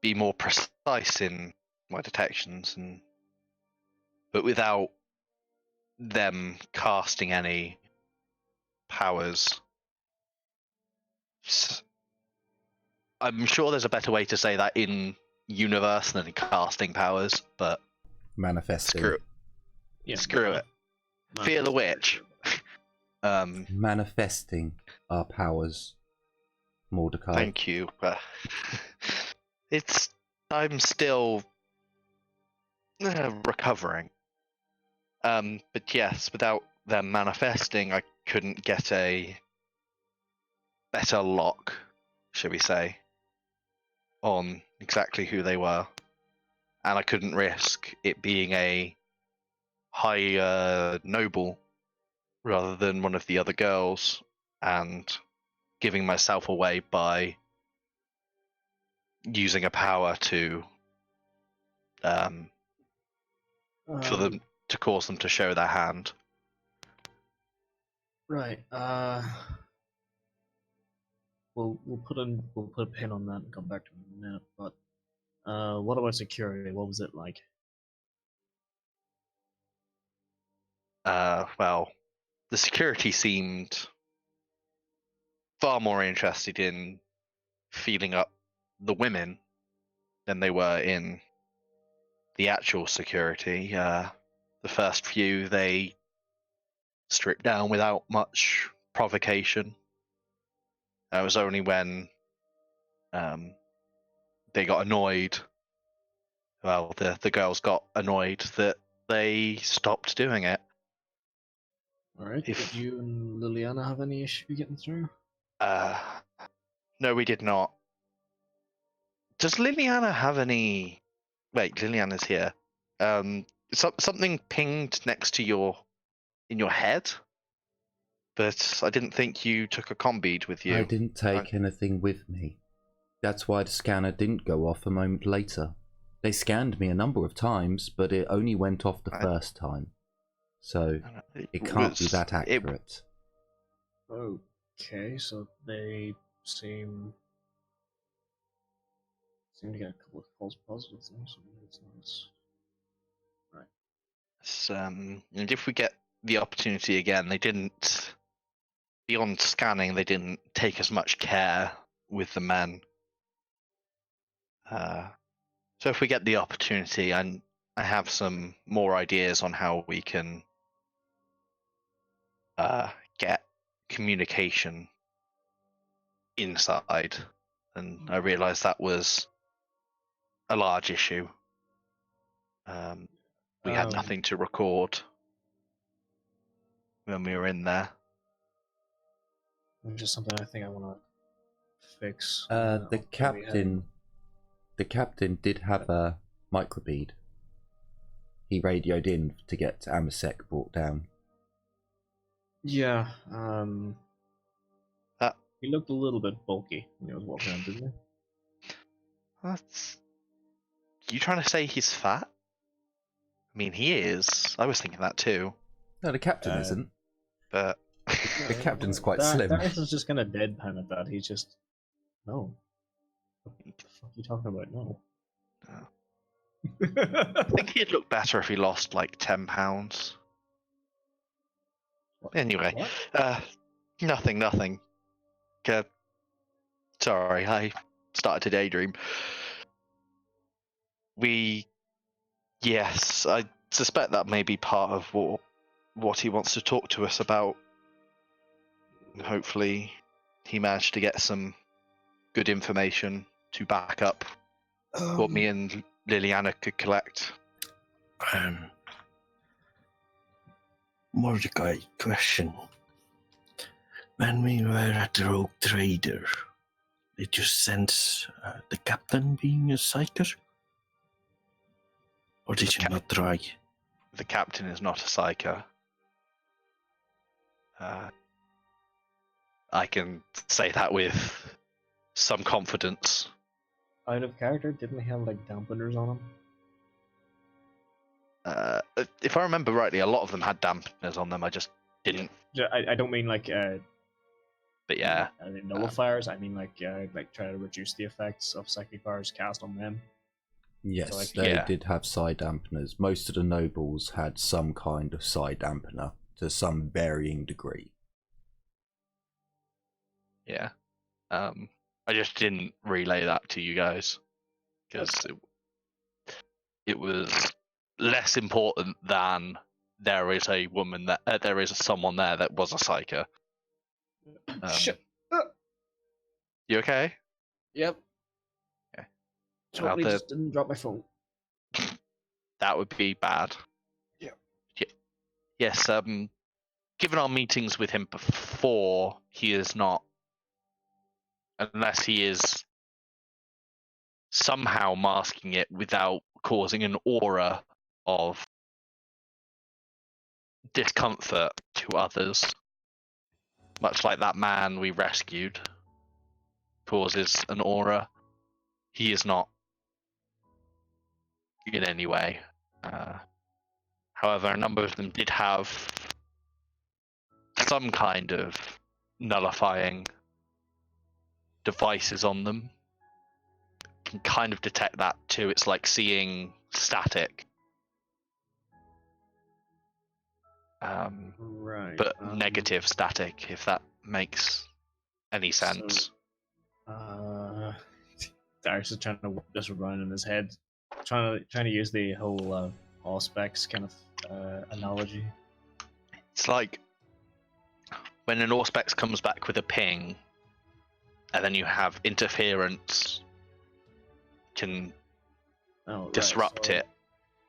be more precise in my detections, but without them casting any powers. I'm sure there's a better way to say that in universe than casting powers, but Manifesting. screw it. Yeah. Screw it. Fear the witch. Manifesting our powers. Mordecai. Thank you. I'm still recovering. But yes, without them manifesting, I couldn't get a better lock, shall we say, on exactly who they were. And I couldn't risk it being a high noble rather than one of the other girls, and giving myself away by using a power to for them to cause them to show their hand. Right. We'll put a pin on that and come back to it in a minute. But what about security? What was it like? Well, the security seemed far more interested in feeling up the women than they were in the actual security, the first few they stripped down without much provocation. It was only when they got annoyed, well, the girls got annoyed that they stopped doing it. Alright, If- did you and Liliana have any issue getting through? No, we did not. Does Liliana have any? Wait, Liliana's here. Something pinged next to in your head, but I didn't think you took a comm bead with you. I didn't take anything with me. That's why the scanner didn't go off a moment later. They scanned me a number of times, but it only went off the first time. So it can't be that accurate. Okay, so they seem to get a couple of false positives then, so maybe it's not. Right. And if we get the opportunity again, they didn't. Beyond scanning, they didn't take as much care with the men. So if we get the opportunity, I have some more ideas on how we can get communication inside, and I realised that was a large issue. We had nothing to record when we were in there. Which is something I think I want to fix. The captain did have a microbead. He radioed in to get Amasek brought down. Yeah, he looked a little bit bulky when he was walking around, didn't he? That's. You trying to say he's fat? I mean, he is. I was thinking that too. No, the captain isn't. But The captain's quite slim. Darius is just gonna deadpan at that. He's just no. What the fuck are you talking about? No. I think he'd look better if he lost like 10 pounds. Anyway, What? nothing. Sorry, I started to daydream. Yes, I suspect that may be part of what he wants to talk to us about. Hopefully, he managed to get some good information to back up what me and Liliana could collect. Mordecai, question. When we were at the Rogue Trader, did you sense the captain being a psyker? Or did you not try? The captain is not a psycho. I can say that with some confidence. Out of character, didn't he have like dampeners on him? If I remember rightly, a lot of them had dampeners on them. I just didn't. I don't mean like But yeah, nullifiers. I mean like try to reduce the effects of psychic powers cast on them. Yes, So, like, they did have side dampeners. Most of the nobles had some kind of side dampener to some varying degree. yeah. I just didn't relay that to you guys because it was less important than there is a woman that there is someone there that was a psycho. Shit. You okay? Yep. Okay. Totally Well, just didn't drop my phone. That would be bad. Yeah. Yes. Given our meetings with him before, he is not, unless he is somehow masking it without causing an aura of discomfort to others, much like that man we rescued causes an aura. He is not in any way. However, a number of them did have some kind of nullifying devices on them. Can kind of detect that too. It's like seeing static. Right. But negative static, if that makes any sense. Darius is trying to work this around in his head. trying to use the whole Auspex kind of analogy. It's like when an Auspex comes back with a ping, and then you have interference can disrupt it,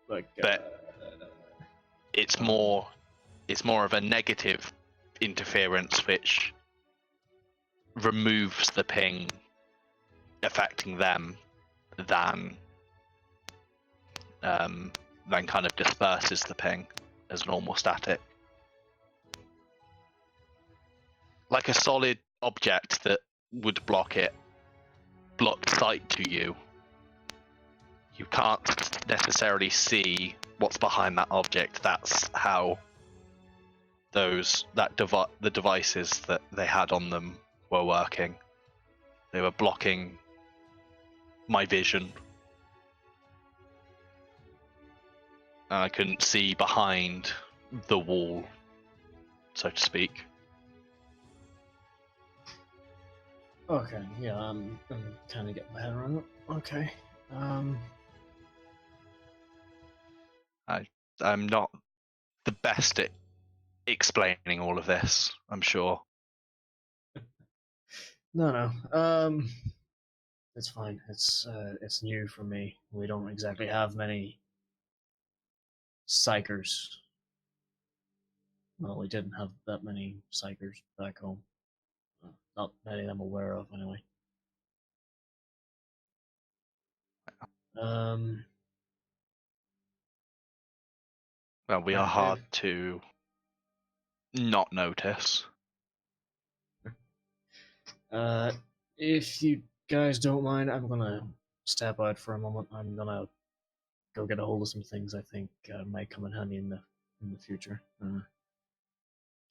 Like, but it's more of a negative interference which removes the ping affecting them than kind of disperses the ping as normal static. Like a solid object that would block sight to you. You can't necessarily see what's behind that object. That's how the devices that they had on them were working. They were blocking my vision. I couldn't see behind the wall, so to speak. Okay, yeah, I'm kind of getting my head around it. Okay. I'm not the best at explaining all of this, I'm sure. No. It's fine. It's new for me. We don't exactly have many psychers. Well, we didn't have that many psychers back home. Not many I'm aware of, anyway. Well, we are Okay. hard to not notice. If you guys don't mind, I'm gonna step out for a moment. I'm gonna go get a hold of some things I think might come in handy in the future.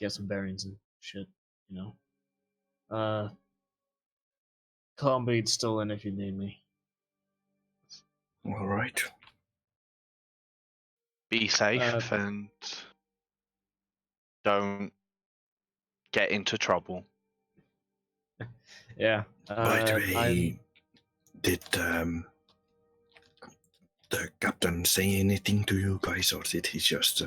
Get some bearings and shit, you know. Combeat's still in if you need me. All right. Be safe and don't get into trouble. Yeah. By the way, did the captain say anything to you guys, or did he just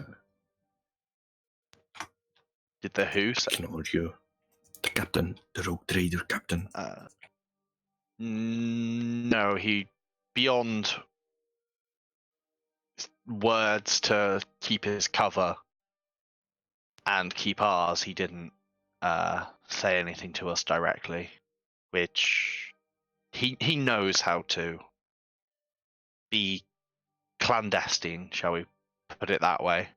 Did the who say? ignore you? The captain, the rogue trader captain. No, he, beyond words to keep his cover and keep ours, he didn't say anything to us directly, which he knows how to be clandestine, shall we put it that way,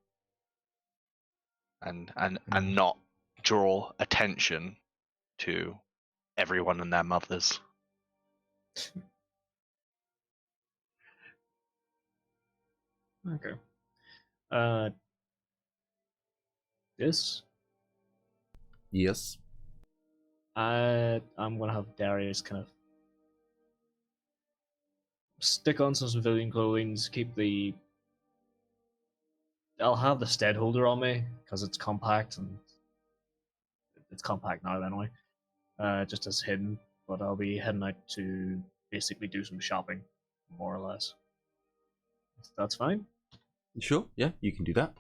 and not draw attention to everyone and their mothers. Okay. This Yes. I'm gonna have Darius kind of stick on some civilian clothing, keep the. I'll have the stead holder on me because it's compact and it's compact now anyway. Just as hidden, but I'll be heading out to basically do some shopping, more or less. That's fine. Sure. Yeah, you can do that.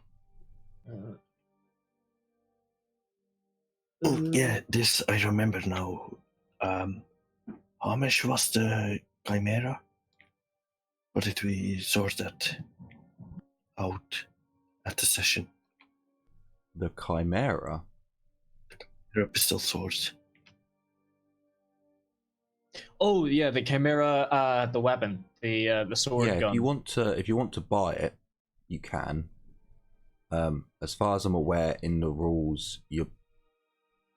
Oh yeah, this I remember now. How much was the chimera? Or did we sort that out at the session? The chimera. The pistol swords. Oh yeah, the chimera, the weapon, the sword Yeah, gun. if you want to buy it, you can. As far as I'm aware, in the rules, you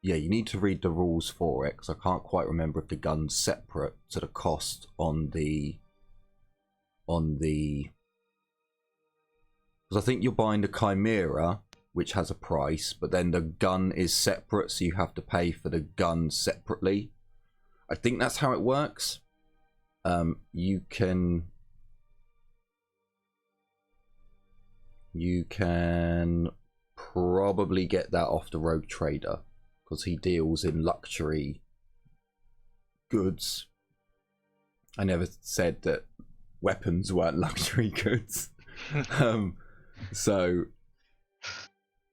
need to read the rules for it, because I can't quite remember if the gun's separate to the cost on the because I think you're buying the chimera, which has a price, but then the gun is separate, so you have to pay for the gun separately. I think that's how it works. You can probably get that off the rogue trader, because he deals in luxury goods. I never said that weapons weren't luxury goods. So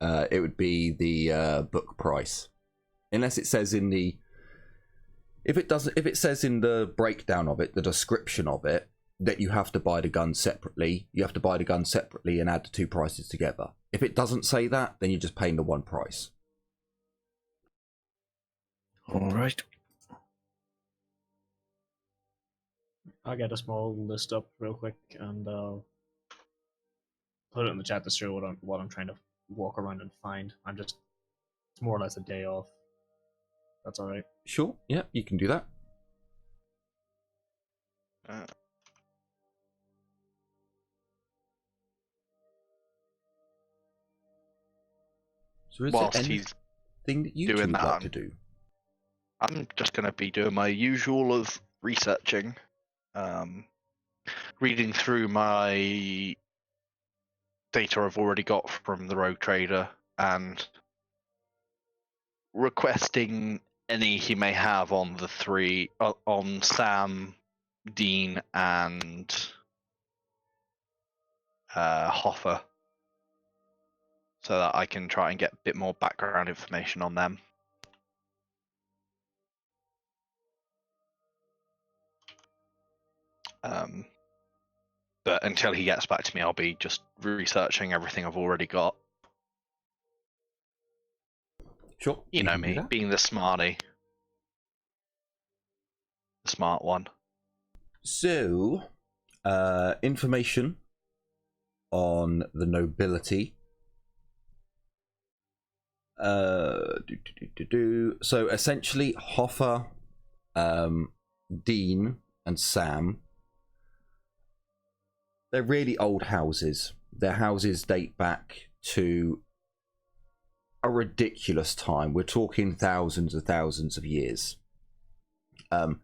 it would be the book price, unless it says in the if it says in the breakdown of it, the description of it, that you have to buy the gun separately. You have to buy the gun separately and add the two prices together. If it doesn't say that, then you're just paying the one price. All right. I'll get a small list up real quick and put it in the chat to show what I'm trying to walk around and find. It's more or less a day off. That's all right. Sure. Yeah, you can do that. So is Whilst there he's anything that you doing two would that, like to do? I'm just going to be doing my usual of researching, reading through my data I've already got from the Rogue Trader and requesting any he may have on the three, on Sam, Dean, and Hoffer, so that I can try and get a bit more background information on them. But until he gets back to me, I'll be just researching everything I've already got. Sure. You know can do me, that. being the smarty. The smart one. So, information on the nobility. So essentially, Hoffer, Dean, and Sam, they're really old houses. Their houses date back to a ridiculous time. We're talking thousands of years. The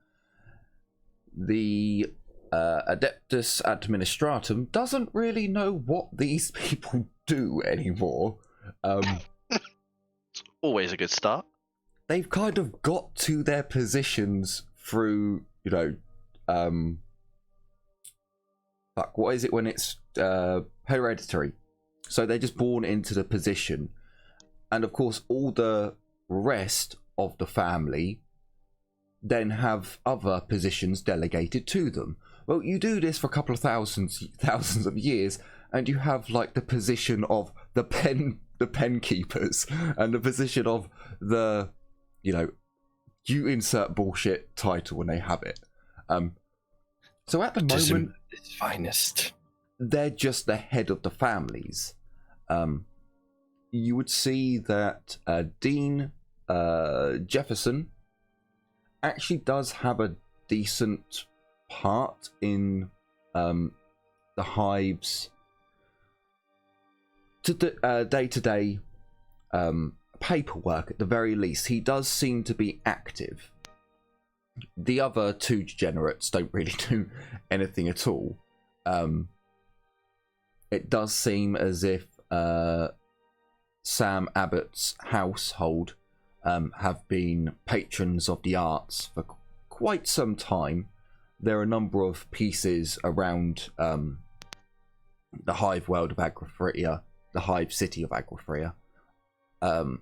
Adeptus Administratum doesn't really know what these people do anymore. It's always a good start. They've kind of got to their positions through, what is it when it's hereditary? So they're just born into the position. And of course, all the rest of the family then have other positions delegated to them. Well, you do this for a couple of thousands of years, and you have like the position of the pen keepers, and the position of the, you insert bullshit title when they have it. So at the moment, its finest. They're just the head of the families. You would see that Dean Jefferson actually does have a decent part in the hive's day-to-day paperwork. At the very least, he does seem to be active. The other two degenerates don't really do anything at all. It does seem as if Sam Abbott's household have been patrons of the arts for quite some time. There are a number of pieces around the hive world of Agrafria, the hive city of Agrafria. There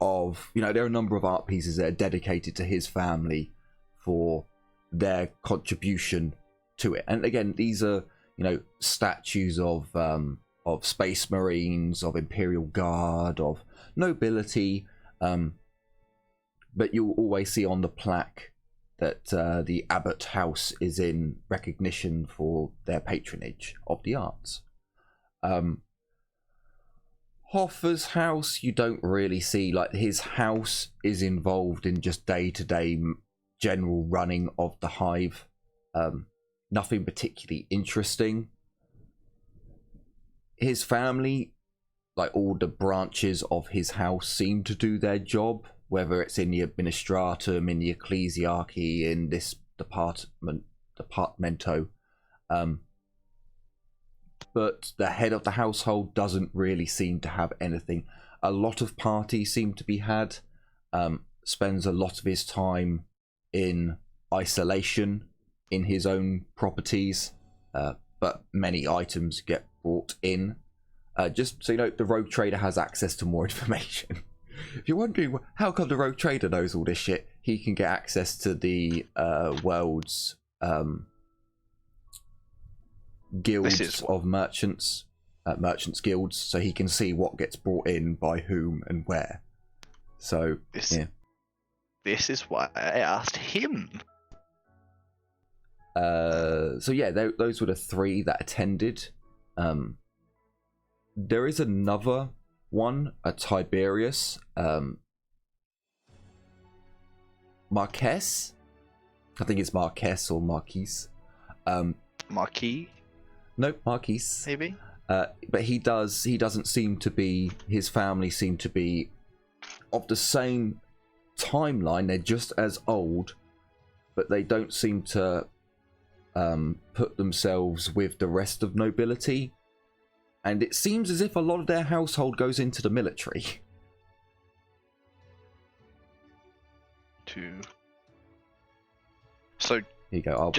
are a number of art pieces that are dedicated to his family for their contribution to it. And again, these are, statues of Space Marines, of Imperial Guard, of nobility. But you'll always see on the plaque that the Abbott house is in recognition for their patronage of the arts. Hoffer's house, you don't really see, his house is involved in just day-to-day general running of the hive. Nothing particularly interesting. His family, all the branches of his house, seem to do their job, whether it's in the administratum, in the ecclesiarchy, in this departamento. But the head of the household doesn't really seem to have anything. A lot of parties seem to be had. Spends a lot of his time in isolation, in his own properties, but many items get brought in. Just so you know, the rogue trader has access to more information. If you're wondering how come the rogue trader knows all this shit, he can get access to the world's guilds of merchants, merchants' guilds, so he can see what gets brought in by whom and where. So this is why I asked him. So yeah, those were the 3 that attended. There is another one, a Tiberius Marquess. I think it's Marquess or Marquise. Marquis? Nope, Marquise. Maybe. But he doesn't seem to be. His family seem to be of the same timeline. They're just as old, but they don't seem to put themselves with the rest of nobility. And it seems as if a lot of their household goes into the military. So here you go. I'll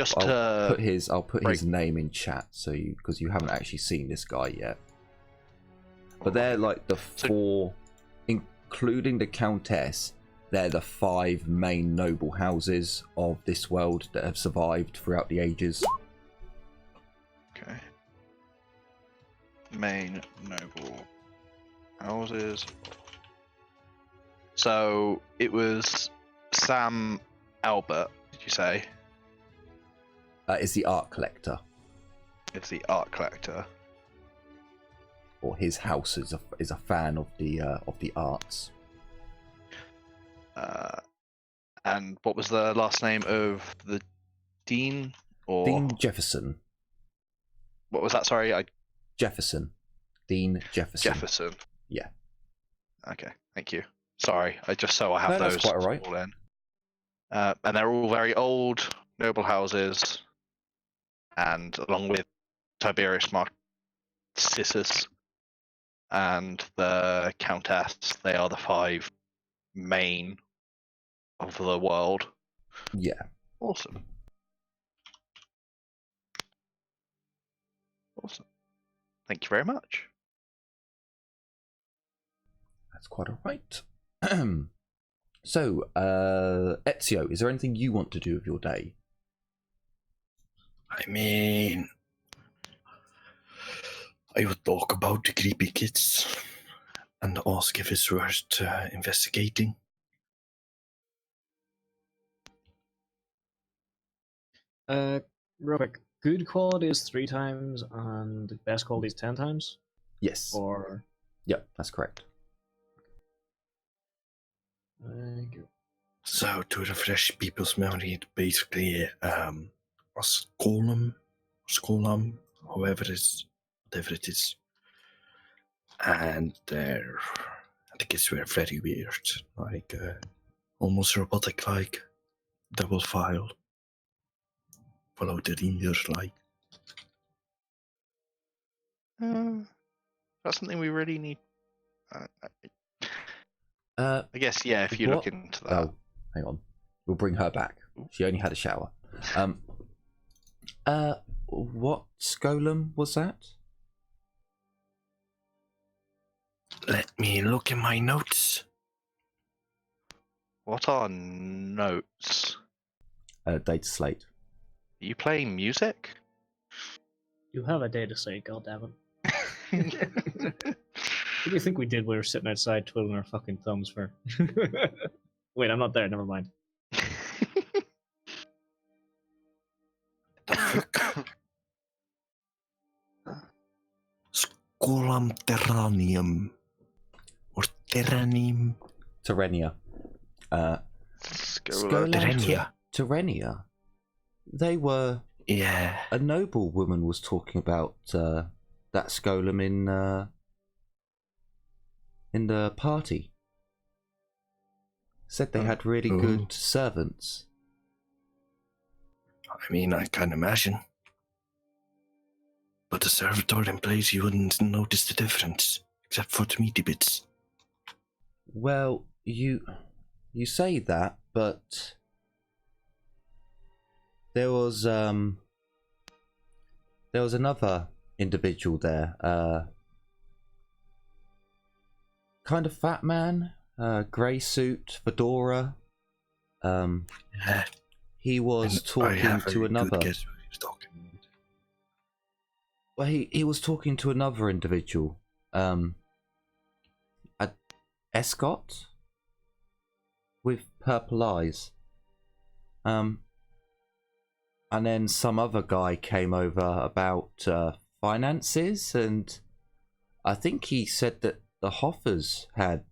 put his name in chat, so because you haven't actually seen this guy yet. But they're like the 4, including the Countess. They're the 5 main noble houses of this world that have survived throughout the ages. Okay. Main noble houses. So it was Sam Albert, did you say? Is the art collector. It's the art collector. Or his house is a fan of the arts. And what was the last name of the Dean? Or Dean Jefferson. What was that? Sorry, Jefferson. Dean Jefferson. Jefferson. Yeah. Okay, thank you. Sorry, I have No, those that's quite all right. all in. And they're all very old noble houses, and along with Tiberius Marcissus and the Countess, they are the 5 main of the world. Yeah. Awesome. Thank you very much. That's quite all right. So, Ezio, is there anything you want to do with your day? I mean, I would talk about the creepy kids and ask if it's worth investigating. Real quick, good quality is 3 times and best quality is 10 times? Yes. Or... Yep, that's correct. Thank you. So, to refresh people's memory, basically, a scolum, whatever it is. And the kids were very weird, like almost robotic-like, double file, follow the reindeers like. That's something we really need. I guess, yeah, if you look into that. Oh, hang on. We'll bring her back. She only had a shower. What golem was that? Let me look in my notes. What are notes? Data slate. Are you playing music? You have a data slate, goddammit. What do you think we did? We were sitting outside twiddling our fucking thumbs for... Wait, I'm not there, never mind. Scolum terranium. Or terranium. Terrenia. Terrenia. Terrenia. They were... Yeah. A noble woman was talking about that Scolum in the party. Said they had really good servants. I mean, I can imagine. But the servitor in place, you wouldn't notice the difference, except for the meaty bits. Well, you say that, but there was another individual there, kind of fat man, grey suit, fedora. Yeah, He was and I talking have a to good another. guess who he was talking about. Well, he was talking to another individual, a escort with purple eyes. And then some other guy came over about finances, and I think he said that the Hoffers had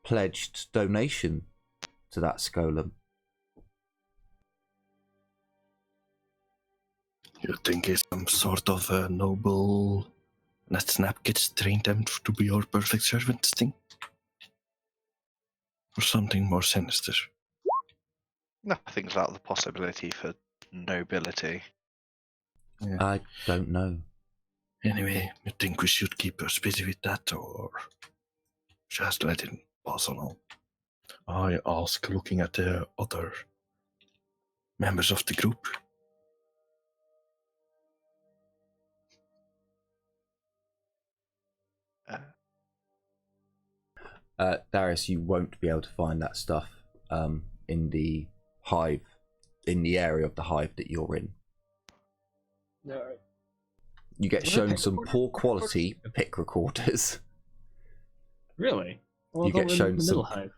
pledged donation to that Skolum. You think it's some sort of a noble that Snap gets trained them to be your perfect servants thing? Or something more sinister? Nothing's out of the possibility for nobility. Yeah. I don't know. Anyway, you think we should keep us busy with that, or just let it pass along? I ask, looking at the other members of the group. Darius, you won't be able to find that stuff in the hive, in the area of the hive that you're in. Alright. You get What are shown pick some recorders? poor quality pick recorders. Really? Well, You I thought get we were in shown the middle hive.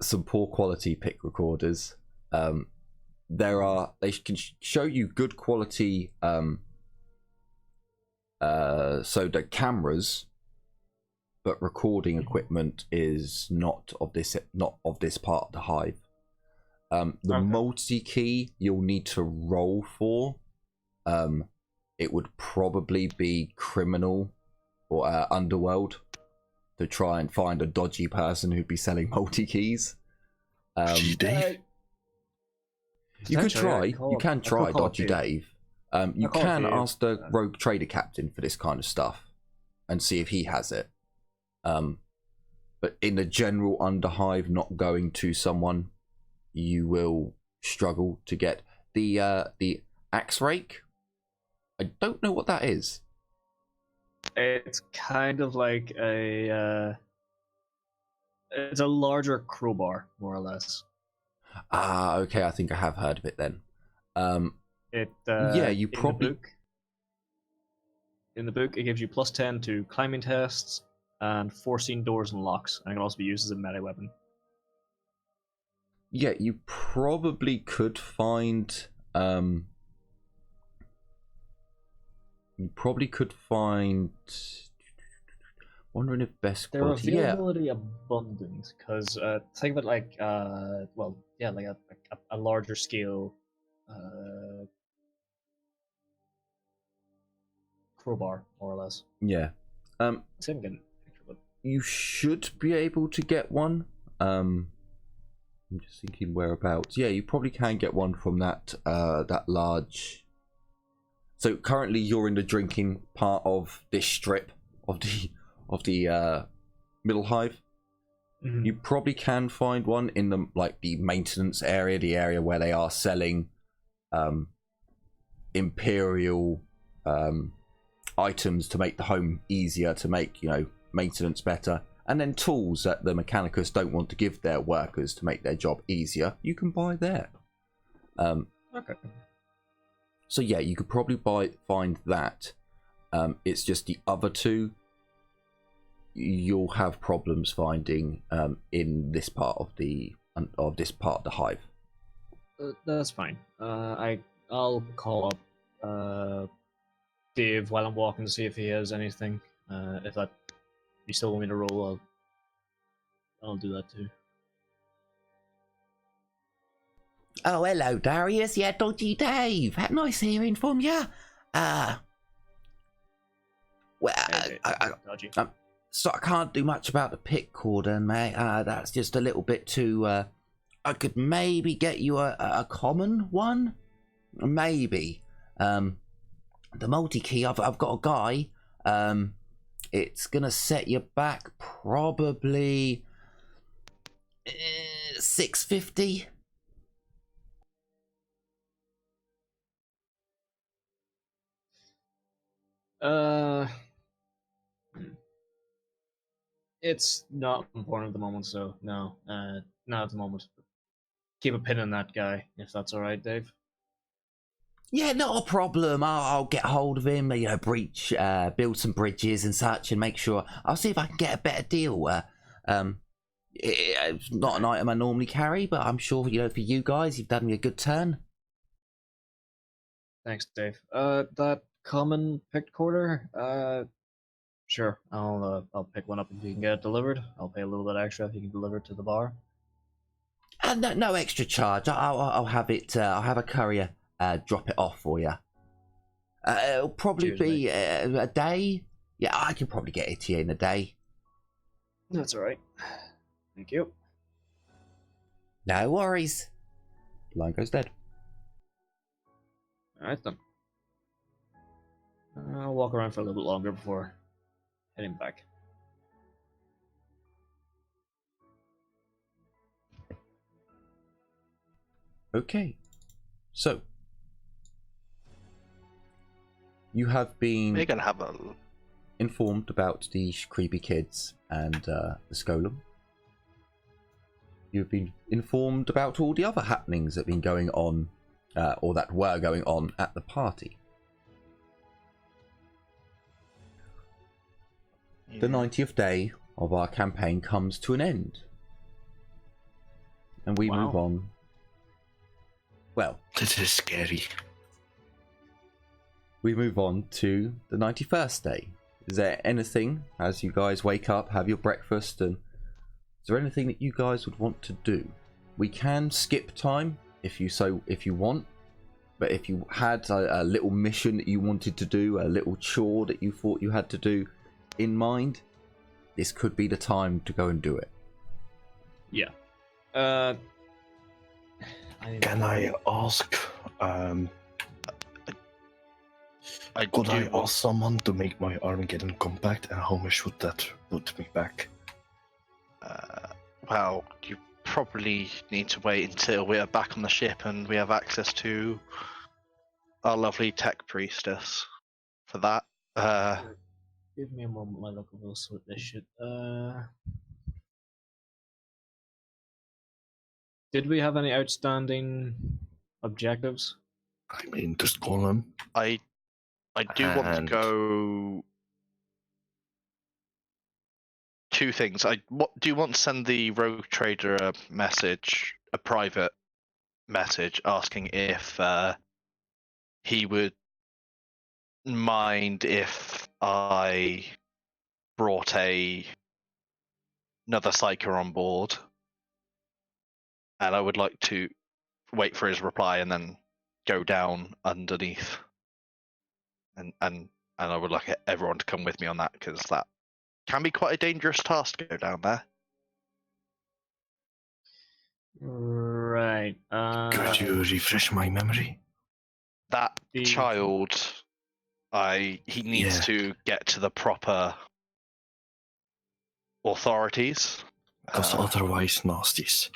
some poor quality pick recorders. They can show you good quality so the cameras, but recording equipment is not of this part of the hive. The Okay. multi-key you'll need to roll for. It would probably be criminal or underworld to try and find a dodgy person who'd be selling multi-keys. Dave? You could Potentially, try. I call You it- can I try could call it Dodgy Dave. Dave. You I'll call it can Dave. ask the rogue trader captain for this kind of stuff and see if he has it. But in the general underhive, not going to someone, you will struggle to get the axe rake. I don't know what that is. It's kind of like it's a larger crowbar, more or less. Ah, okay. I think I have heard of it then. It Yeah, you in the probably- book- in the book it gives you +10 to climbing tests and forcing doors and locks, and it can also be used as a melee weapon. Yeah, you probably could find. You probably could find. Wondering if best Their quality. Yeah, availability abundant, because think of it like like a larger scale crowbar, more or less. yeah. See if I can get a picture of it. You should be able to get one. I'm just thinking whereabouts. Yeah, you probably can get one from that large. So currently you're in the drinking part of this strip of the middle hive. Mhm. You probably can find one in the maintenance area, the area where they are selling imperial items to make the home easier, to make maintenance better, and then tools that the mechanicus don't want to give their workers to make their job easier. You can buy there. Okay. So yeah, you could probably find that. It's just the other two you'll have problems finding in this part of the hive. That's fine. I'll call up Dave while I'm walking to see if he has anything. If you still want me to roll, I'll do that too. Oh, hello, Darius. Yeah, Dodgy Dave. Nice hearing from you. Well, Dodgy. So I can't do much about the pick cordon, mate. That's just a little bit too. I could maybe get you a common one, maybe. The multi-key, I've got a guy. It's gonna set you back probably 650. Uh, it's not important at the moment, so no. Not at the moment. Keep a pin on that guy, if that's all right, Dave. Yeah, not a problem. I'll get hold of him, build some bridges and such, and make sure. I'll see if I can get a better deal. It's not an item I normally carry, but I'm sure, for you guys, you've done me a good turn. Thanks, Dave. That common picked quarter. Sure. I'll pick one up if you can get it delivered. I'll pay a little bit extra if you can deliver it to the bar. No extra charge. I'll have it. I'll have a courier drop it off for you. It'll probably Cheers, be a day. Yeah, I can probably get it to you in a day. That's all right. Thank you. No worries. Line goes dead. All right then. I'll walk around for a little bit longer before heading back. Okay, so you have been We're gonna have a. informed about the creepy kids and the Skolum. You've been informed about all the other happenings that have been going on, or that were going on at the party. The 90th day of our campaign comes to an end. And we move on. Well, This is scary. we move on to the 91st day. Is there anything, as you guys wake up, have your breakfast, and is there anything that you guys would want to do? We can skip time if you want, but if you had a little mission that you wanted to do, a little chore that you thought you had to do in mind, this could be the time to go and do it. Yeah. Can I ask? Could I ask someone to make my Armageddon compact, and how much would that put me back? Well, you probably need to wait until we are back on the ship and we have access to our lovely tech priestess for that. Give me a moment while I look over this shit. Did we have any outstanding objectives? I mean, just call them. I do want to And- go. Two things. Do want to send the rogue trader a message, a private message, asking if he would mind if I brought another psyker on board, and I would like to wait for his reply and then go down underneath, and I would like everyone to come with me on that, because that can be quite a dangerous task to go down there. Right. Could you refresh my memory? That The- child, he needs Yeah. to get to the proper authorities. Because otherwise, nasties.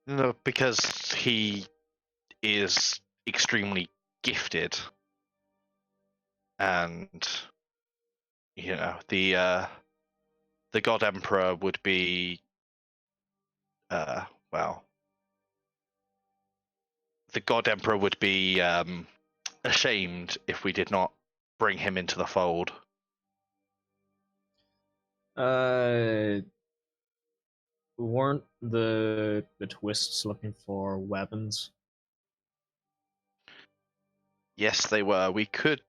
No, because he is extremely gifted, and the God Emperor would be the God Emperor would be ashamed if we did not bring him into the fold. Weren't the twists looking for weapons? Yes, they were. We could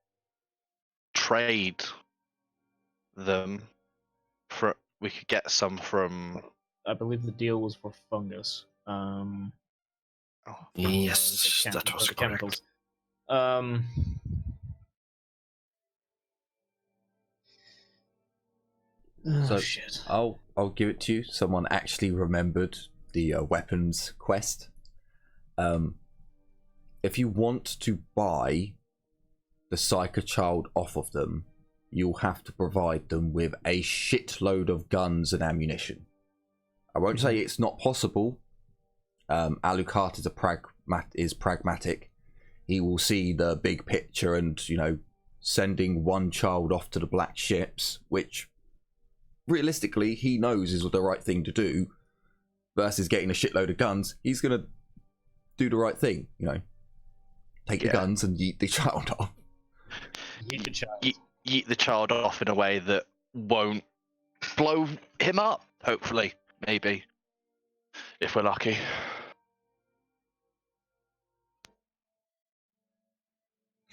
trade them. We could get some from. I believe the deal was for fungus. Yes, the that was the correct. chemicals. So- Shit. I'll give it to you. Someone actually remembered the weapons quest. If you want to buy the Psyker Child off of them, you'll have to provide them with a shitload of guns and ammunition. I won't say it's not possible. Alucard is pragmatic. He will see the big picture and sending one child off to the black ships, which realistically he knows is the right thing to do, versus getting a shitload of guns, he's going to do the right thing, you know. Take the guns and yeet the child off. Yeet the child. Yeet the child off in a way that won't blow him up, hopefully. Maybe. If we're lucky.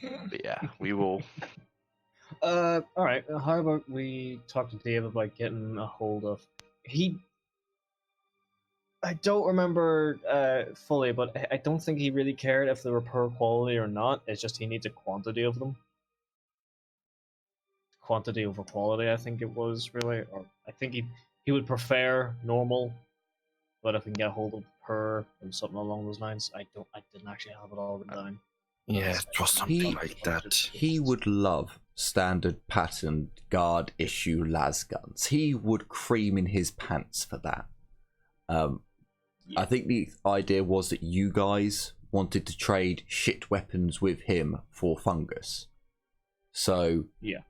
But yeah, we will. Alright, how about we talk to Dave about getting a hold of... I don't remember fully, but I don't think he really cared if they were per quality or not. It's just he needs a quantity of them. Quantity over quality, I think it was, really. Or I think he would prefer normal, but if we can get a hold of per or something along those lines, I didn't actually have it all written down. Yeah, it was something like that. He would love standard patterned guard issue las guns. He would cream in his pants for that. I think the idea was that you guys wanted to trade shit weapons with him for fungus. So yeah.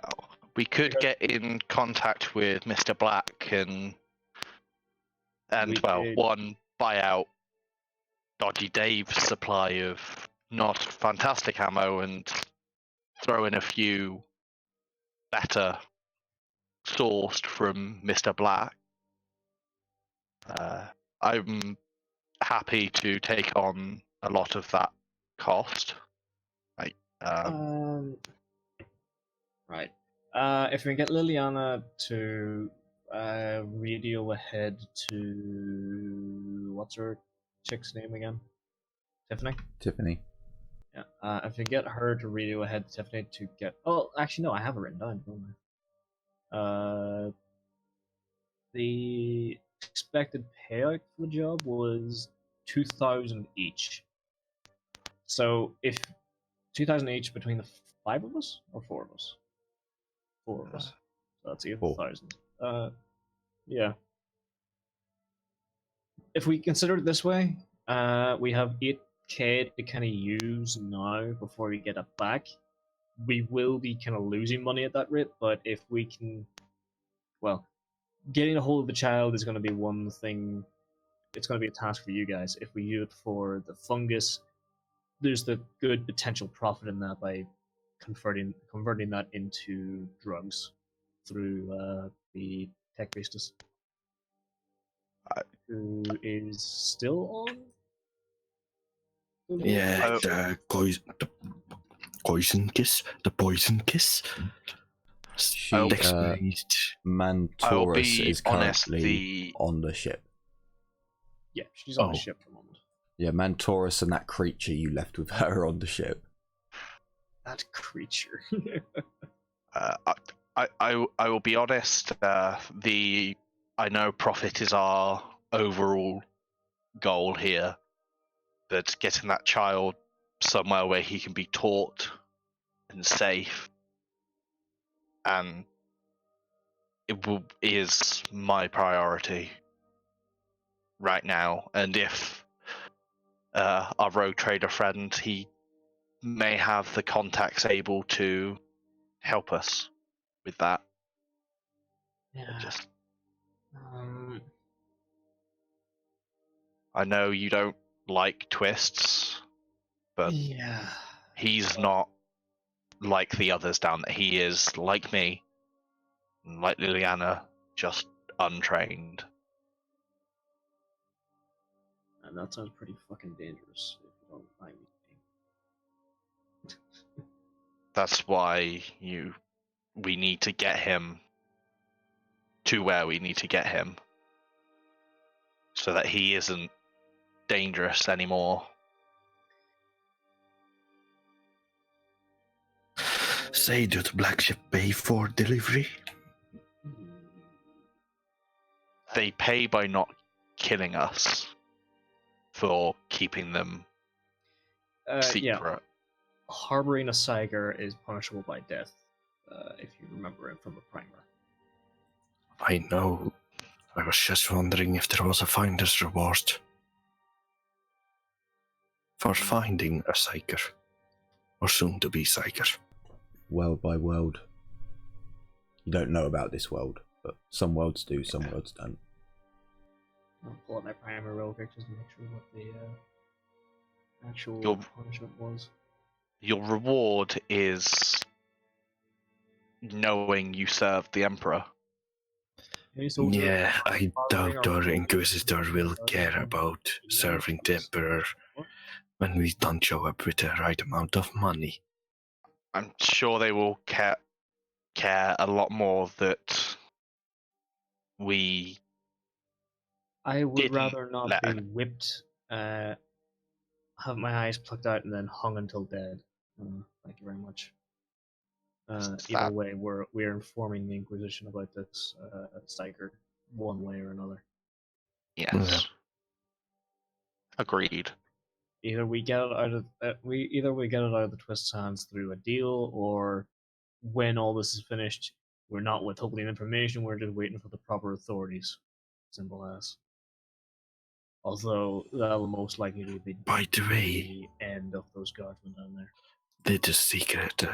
Well, we could get in contact with Mr. Black and one, buy out Dodgy Dave's supply of not fantastic ammo and throw in a few better sourced from Mr. Black. I'm happy to take on a lot of that cost. Right. If we get Liliana to radio ahead to... What's her chick's name again? Tiffany? Yeah. If we get her to radio ahead to Tiffany to get... Oh, actually, no, I have it written down, don't I? The expected payout for the job was 2,000 each. So if 2,000 each between the 5 of us or 4 of us? 4 of us. So that's 8,000. Yeah. If we consider it this way, we have 8k to kind of use now before we get it back. We will be kind of losing money at that rate, but if we can, well, getting a hold of the child is going to be one thing. It's going to be a task for you guys. If we use it for the fungus, there's the good potential profit in that by converting that into drugs through the tech priestess, who is still on. Yeah, the poison kiss. She, Next page. Mantorus is currently on the ship. Yeah, she's on the ship for the moment. Yeah, Mantorus and that creature you left with her on the ship. That creature. I will be honest. I know profit is our overall goal here, but getting that child somewhere where he can be taught and safe, and is my priority right now. And if our rogue trader friend, he may have the contacts able to help us with that. Yeah. Just, I know you don't like twists, but yeah, he's not like the others down there. He is like me, like Liliana, just untrained. and that sounds pretty fucking dangerous. If you don't mind me. That's why we need to get him to where we need to get him, so that he isn't dangerous anymore. Say, do the black ship pay for delivery? They pay by not killing us for keeping them secret. Yeah. Harboring a Siger is punishable by death, if you remember it from the primer. I know. I was just wondering if there was a finder's reward for finding a Siger. or soon to be psyker. World by world. You don't know about this world, but some worlds do, some worlds don't. I'll pull up my primer real quick just to make sure what the actual Your- punishment was. Your reward is knowing you served the Emperor. Any soldier Yeah, I harboring doubt or our holding Inquisitor will care about serving the Emperor when we don't show up with the right amount of money. I'm sure they will care a lot more that we I would didn't rather not let be an- whipped, have my eyes plucked out, and then hung until dead. Thank you very much. Either That- way, we're informing the Inquisition about this psyker one way or another. Yes. Yeah. Agreed. Either we get it out of we get it out of the Twist's hands through a deal, or when all this is finished, we're not withholding information. We're just waiting for the proper authorities. Simple as. Although that'll most likely be By the way, the end of those guardsmen down there. did the secret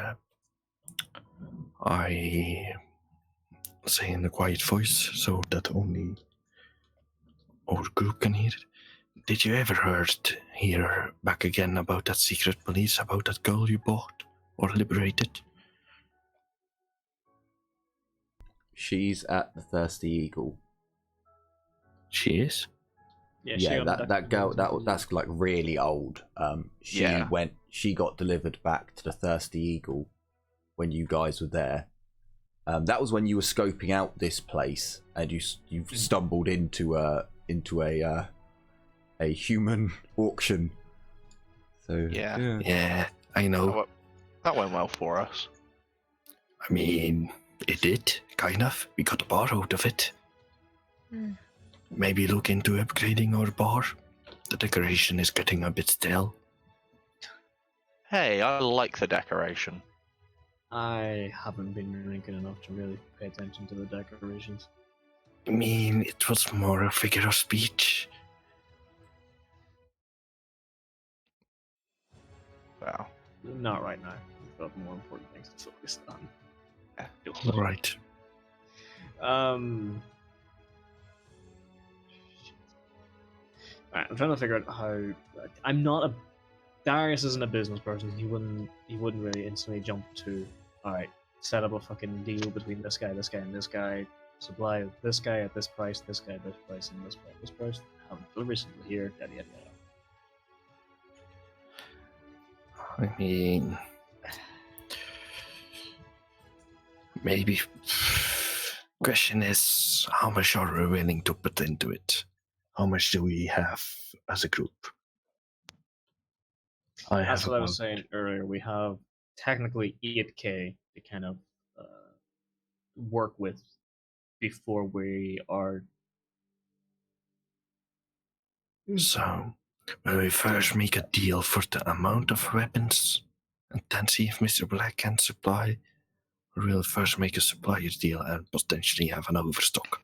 I say in a quiet voice so that only our group can hear it. Did you ever hear back again about that secret police, about that girl you bought or liberated? She's at the Thirsty Eagle. She is? Yeah, that girl, that's like really old. She got delivered back to the Thirsty Eagle when you guys were there. That was when you were scoping out this place, and you stumbled into a human auction. So Yeah. Yeah, I know. That went well for us. I mean, it did, kind of. We got a bar out of it. Maybe look into upgrading our bar. The decoration is getting a bit stale. Hey, I like the decoration. I haven't been drinking enough to really pay attention to the decorations. I mean, it was more a figure of speech. Wow. Not right now. We've got more important things to focus on. Right. Right, I'm trying to figure out how. I'm not a. Darius isn't a business person. He wouldn't really instantly jump to. All right, set up a fucking deal between this guy, and this guy. Supply this guy at this price, this guy at this price, and this guy at this price. Have delivery simply here. Yada yada yada. I mean, maybe. Question is, how much are we willing to put into it? How much do we have as a group? That's what I was saying earlier. We have technically 8k to kind of work with before we are. So, will we first make a deal for the amount of weapons and then see if Mr. Black can supply? Or we'll first make a supplier's deal and potentially have an overstock?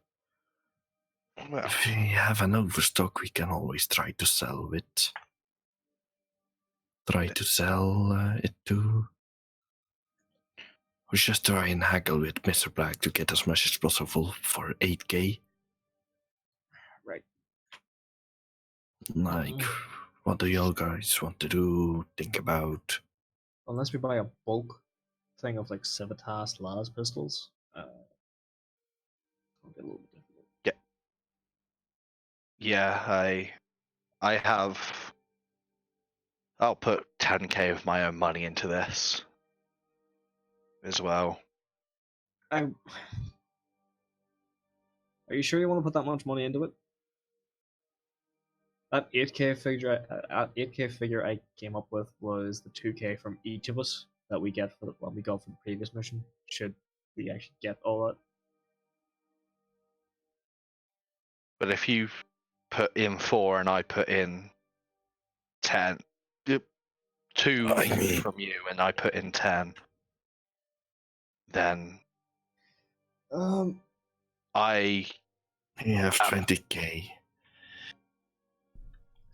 Well, If we have an overstock, we can always try to sell it. Try to sell it to... We just try and haggle with Mr. Black to get as much as possible for 8k. Right. Like, what do y'all guys want to do? Think about? Unless we buy a bulk thing of like Civitas las pistols, it'll get a little bit difficult. yeah, I have. I'll put 10k of my own money into this as well. Are you sure you want to put that much money into it? That 8k figure I came up with was the 2k from each of us that we get for what we got for the previous mission. Should we actually get all that? But if you put in 4 and I put in 10, 2 I mean- from you and I put in 10, then I You have 20k.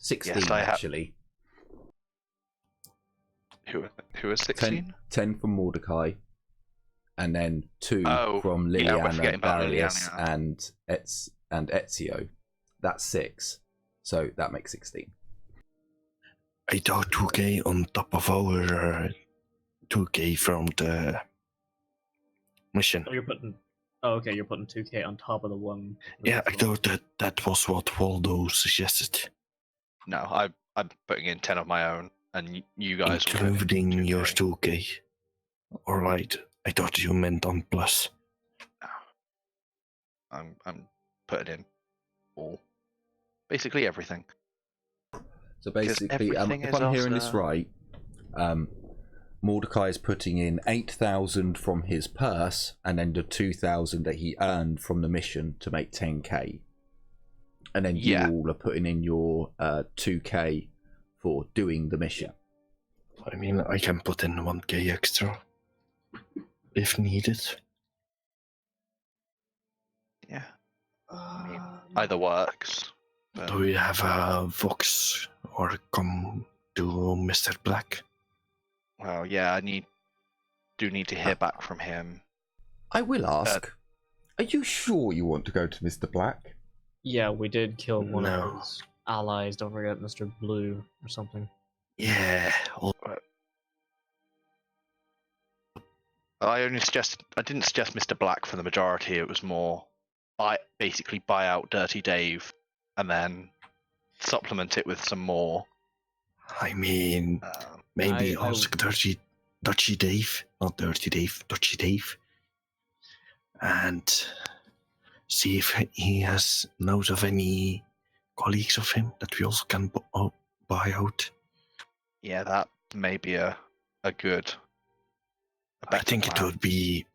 16 Yes, I have- actually. Who is 16? 10 from Mordecai, and then 2 Oh, from yeah, we're Liliana, forgetting about Darius, Liliana. and Ezio. That's 6. So that makes 16. I thought 2k on top of our 2k from the mission. So you're putting. Oh, okay. You're putting 2k on top of the one. Yeah, I thought that was what Waldo suggested. No, I'm putting in 10 of my own, and you guys will put in Including 2K. your 2k. Alright, I thought you meant on plus. I'm putting in all, basically everything. So basically, everything if is I'm hearing this also- right, Mordecai is putting in 8,000 from his purse, and then the 2,000 that he earned from the mission to make 10k. And then you Yeah. all are putting in your 2k for doing the mission. I mean, I can put in 1k extra if needed. Yeah, I mean, either works. But Do we have a Vox or come to Mr. Black? well, yeah, I need to hear back from him. I will ask, are you sure you want to go to Mr. Black? Yeah, we did kill one No. of his allies. Don't forget Mr. Blue or something. Yeah, I didn't suggest Mr. Black for the majority. It was more, basically buy out Dirty Dave, and then supplement it with some more. I mean, maybe I- ask Dutchy Dave, not Dirty Dave, Dutchy Dave, and see if he knows of any colleagues of him that we also can buy out. Yeah, that may be a good. I think it would be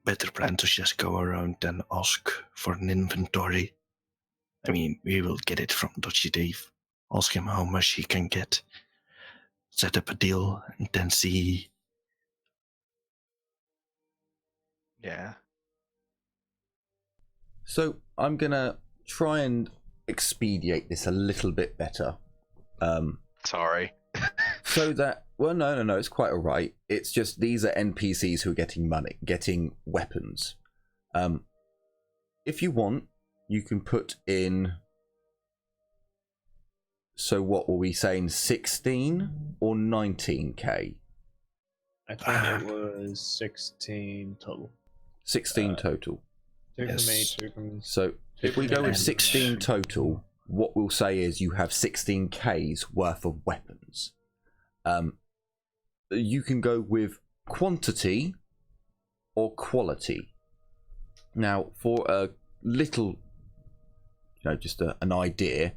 better plan to just go around and ask for an inventory. I mean, we will get it from Dutchy Dave. Ask him how much he can get. Set up a deal and then see. Yeah. So I'm gonna try and expedite this a little bit better. Sorry. So that, well, no, it's quite alright. It's just these are NPCs who are getting money, getting weapons. If you want, you can put in. So what were we saying? 16 or 19k? I think it was 16 total. 16 total. 2 from me, Yes. 2 from. So if we go with 16 total, what we'll say is you have 16k's worth of weapons. You can go with quantity or quality. Now, for a little, just an idea,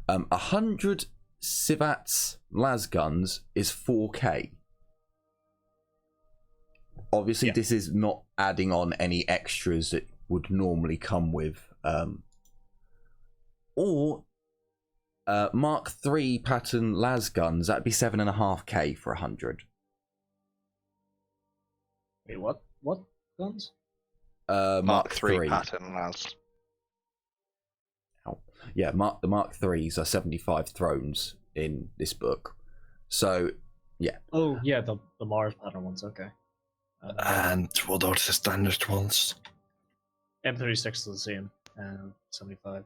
100 Civats las guns is 4k. Obviously, this is not adding on any extras that would normally come with. Or Mark III pattern las guns, that'd be 7.5k for 100. Wait, what? What guns? Mark III pattern las. Yeah, the Mark IIIs are 75 thrones in this book. So, yeah. Oh, yeah, the Mars pattern ones. Okay. And what are the standard ones? M36 is the same. 75.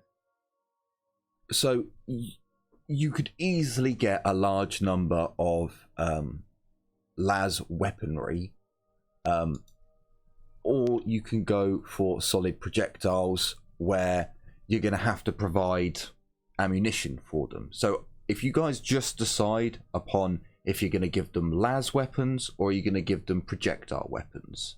So, you could easily get a large number of las weaponry. Or you can go for solid projectiles where you're going to have to provide ammunition for them. So if you guys just decide upon if you're going to give them las weapons or you're going to give them projectile weapons,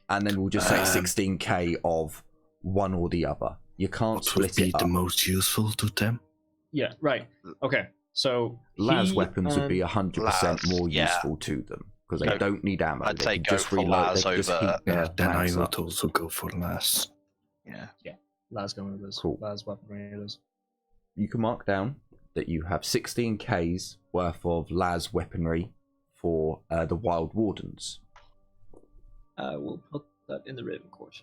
and then we'll just say 16k of one or the other. You can't What would split be it the up. most useful to them? Yeah, right. Okay, so Las weapons would be 100% Las, more yeah. useful to them because they No, don't need ammo. I'd they say can go just for reload. las They can just over- heat Yeah, their then I mags would up. also go for last. Yeah. Las gun it is. Cool. Las weaponry it is. You can mark down that you have 16k's worth of las weaponry for the Wild Wardens. We'll put that in the Raven Court.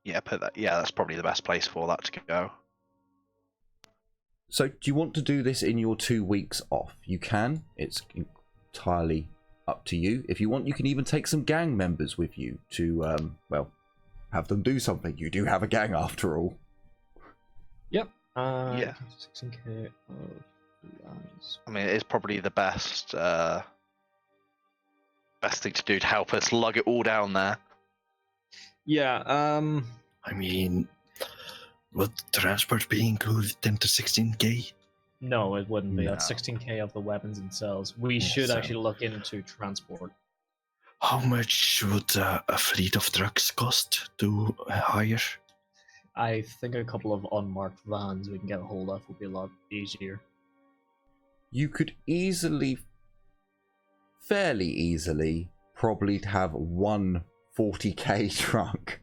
Yeah, put that. Yeah, that's probably the best place for that to go. So, do you want to do this in your 2 weeks off? You can. It's entirely up to you. If you want, you can even take some gang members with you to, well, have them do something. You do have a gang after all. Yep. Yeah. 16k of lines. I mean, it's probably the best thing to do to help us lug it all down there. Yeah. I mean, would transport be included in the 16k? No, it wouldn't be. No. That's 16k of the weapons themselves. We should so- actually look into transport. How much would a fleet of trucks cost to hire? I think a couple of unmarked vans we can get a hold of would be a lot easier. You could easily, fairly easily, probably have one 40k truck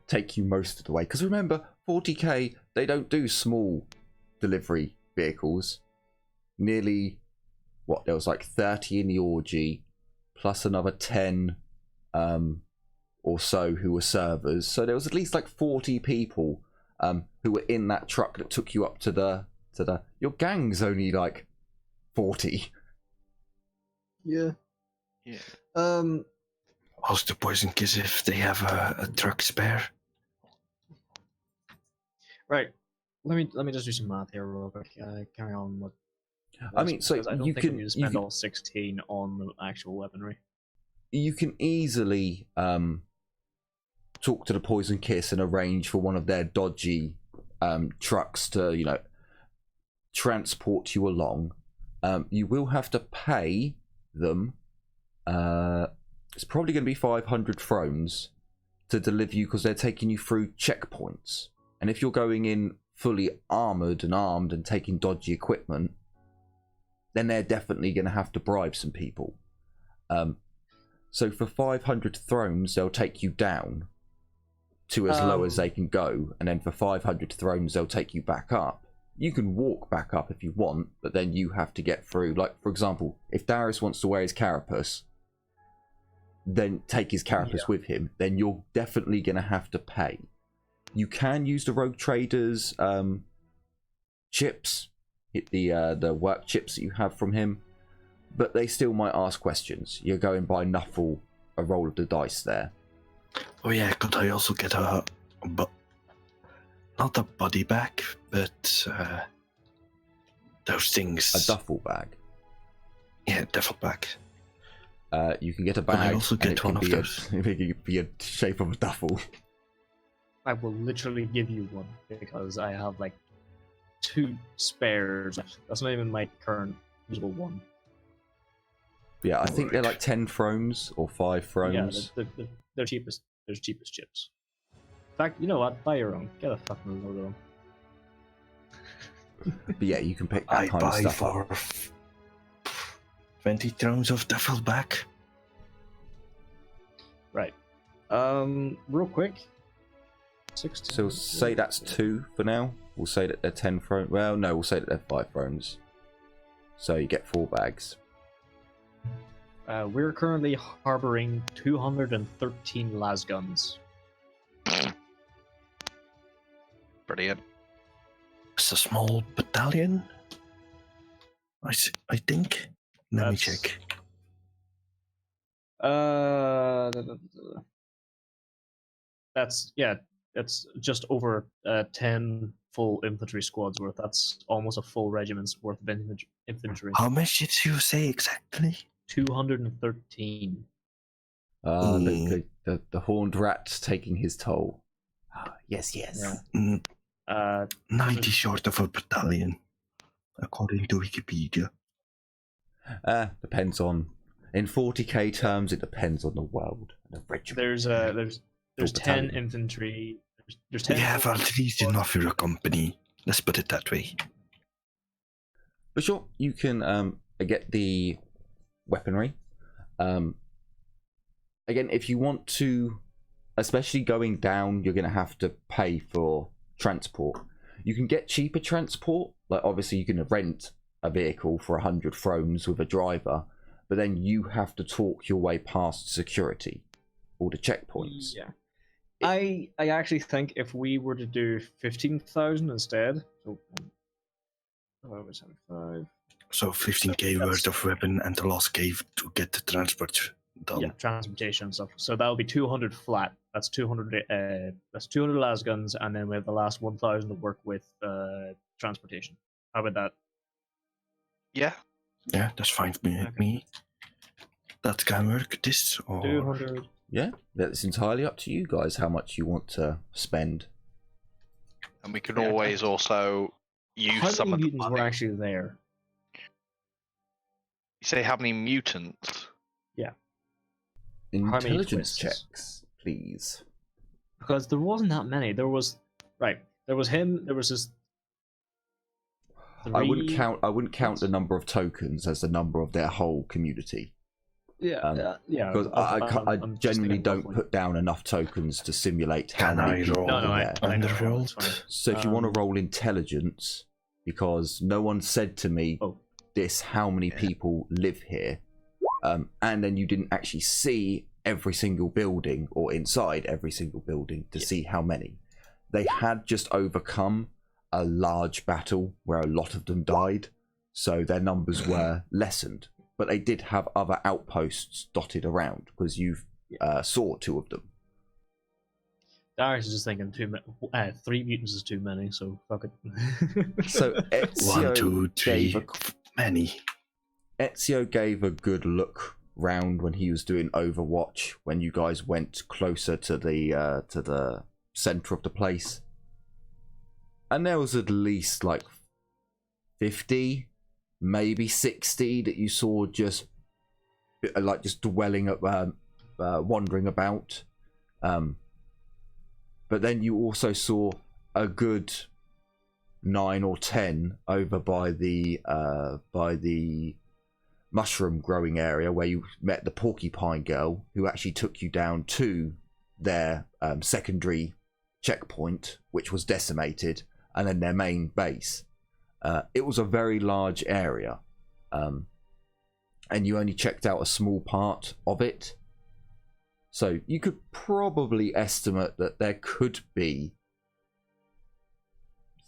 take you most of the way. Because remember, 40k, they don't do small delivery vehicles. Nearly, what, there was like 30 in the orgy, plus another 10 or so who were servers. So there was at least like 40 people who were in that truck that took you up to the... Your gang's only like 40. Yeah. Yeah. How's the poison kiss if they have a truck spare? Right. Let me just do some math here real quick. Carry on with. I mean, so because I don't you think can- we need to you spend can- all 16 on the actual weaponry. You can easily talk to the Poison Kiss and arrange for one of their dodgy trucks to, you know, transport you along. You will have to pay them. It's probably going to be 500 thrones to deliver you because they're taking you through checkpoints. And if you're going in fully armoured and armed and taking dodgy equipment, then they're definitely going to have to bribe some people. So for 500 thrones, they'll take you down to as low as they can go. And then for 500 thrones, they'll take you back up. You can walk back up if you want, but then you have to get through. Like, for example, if Darius wants to wear his carapace, then take his carapace with him, then you're definitely going to have to pay. You can use the Rogue Traders chips, hit the work chips that you have from him, but they still might ask questions. You're going by Nuffle, a roll of the dice there. Oh yeah, could I also get not a body bag, but those things. A duffel bag. Yeah, duffel bag. You can get a Could I bag. also and get it can one of be those? it can be a shape of a duffel. I will literally give you one because I have like 2 spares. That's not even my current usable one. Yeah, I think they're Right. like 10 thrones or 5 thrones. Yeah, they're cheapest. They're cheapest chips. In fact, you know what? Buy your own. Get a fucking load of them. But yeah, you can pick that I kind of buy stuff up. for 20 thrones of duffel bag. Right. Real quick. 16. So say that's 2 for now. We'll say that they're 10 thrones. Well, no, we'll say that they're 5 thrones. So you get 4 bags. We're currently harboring 213 lasguns. Brilliant. It's a small battalion. I think. Let me That's- check. That's just over 10 full infantry squads worth. That's almost a full regiment's worth of infantry. How much did you say exactly? 213. Look, the horned rat's taking his toll. Yes, yes. Yeah. 90 short of a battalion, according to Wikipedia. Depends on. In 40k terms, it depends on the world. The regiment. There's 10 battalion. infantry. There's 10. We have at least enough for a company. Let's put it that way. But sure, you can get the weaponry. Again, if you want to, especially going down, you're going to have to pay for transport. You can get cheaper transport. Like, obviously, you can rent a vehicle for 100 thrones with a driver, but then you have to talk your way past security, all the checkpoints. Yeah. I actually think if we were to do 15,000 instead, so 75, So 15k worth of weapon and the lost cave to get the transport done. Yeah, transportation and stuff. So that'll be 200 flat. That's 200. That's 200 las guns, and then we have the last 1,000 to work with transportation. How about that? Yeah. Yeah, that's fine with me. That can work. This or 200. Yeah, that's entirely up to you guys how much you want to spend. And we can Yeah, always also use How some many of the mutants money. were actually there? You say how many mutants? many Intelligence twists? checks, please. Because there wasn't that many. There was There was him. There was his. I wouldn't count Yes. the number of tokens as the number of their whole community. Yeah, yeah. Because I I'm just genuinely thinking don't roughly. put down enough tokens to simulate how Can many I people roll? No, are I there. know, Underworld? it's fine. So if you want Um, to roll intelligence, because no one said to me Oh. this, how many people live here, and then you didn't actually see every single building or inside every single building to see how many. They had just overcome a large battle where a lot of them died, so their numbers were lessened. But they did have other outposts dotted around because you saw 2 of them. Darius is just thinking 3 mutants is too many, so fuck it. So 1, Ezio 2, 3, many. Ezio gave a good look round when he was doing Overwatch, when you guys went closer to the center of the place, and there was at least like 50, maybe 60 that you saw just dwelling at wandering about. But then you also saw a good 9 or 10 over by the mushroom growing area where you met the porcupine girl, who actually took you down to their secondary checkpoint, which was decimated, and then their main base. It was a very large area, and you only checked out a small part of it. So you could probably estimate that there could be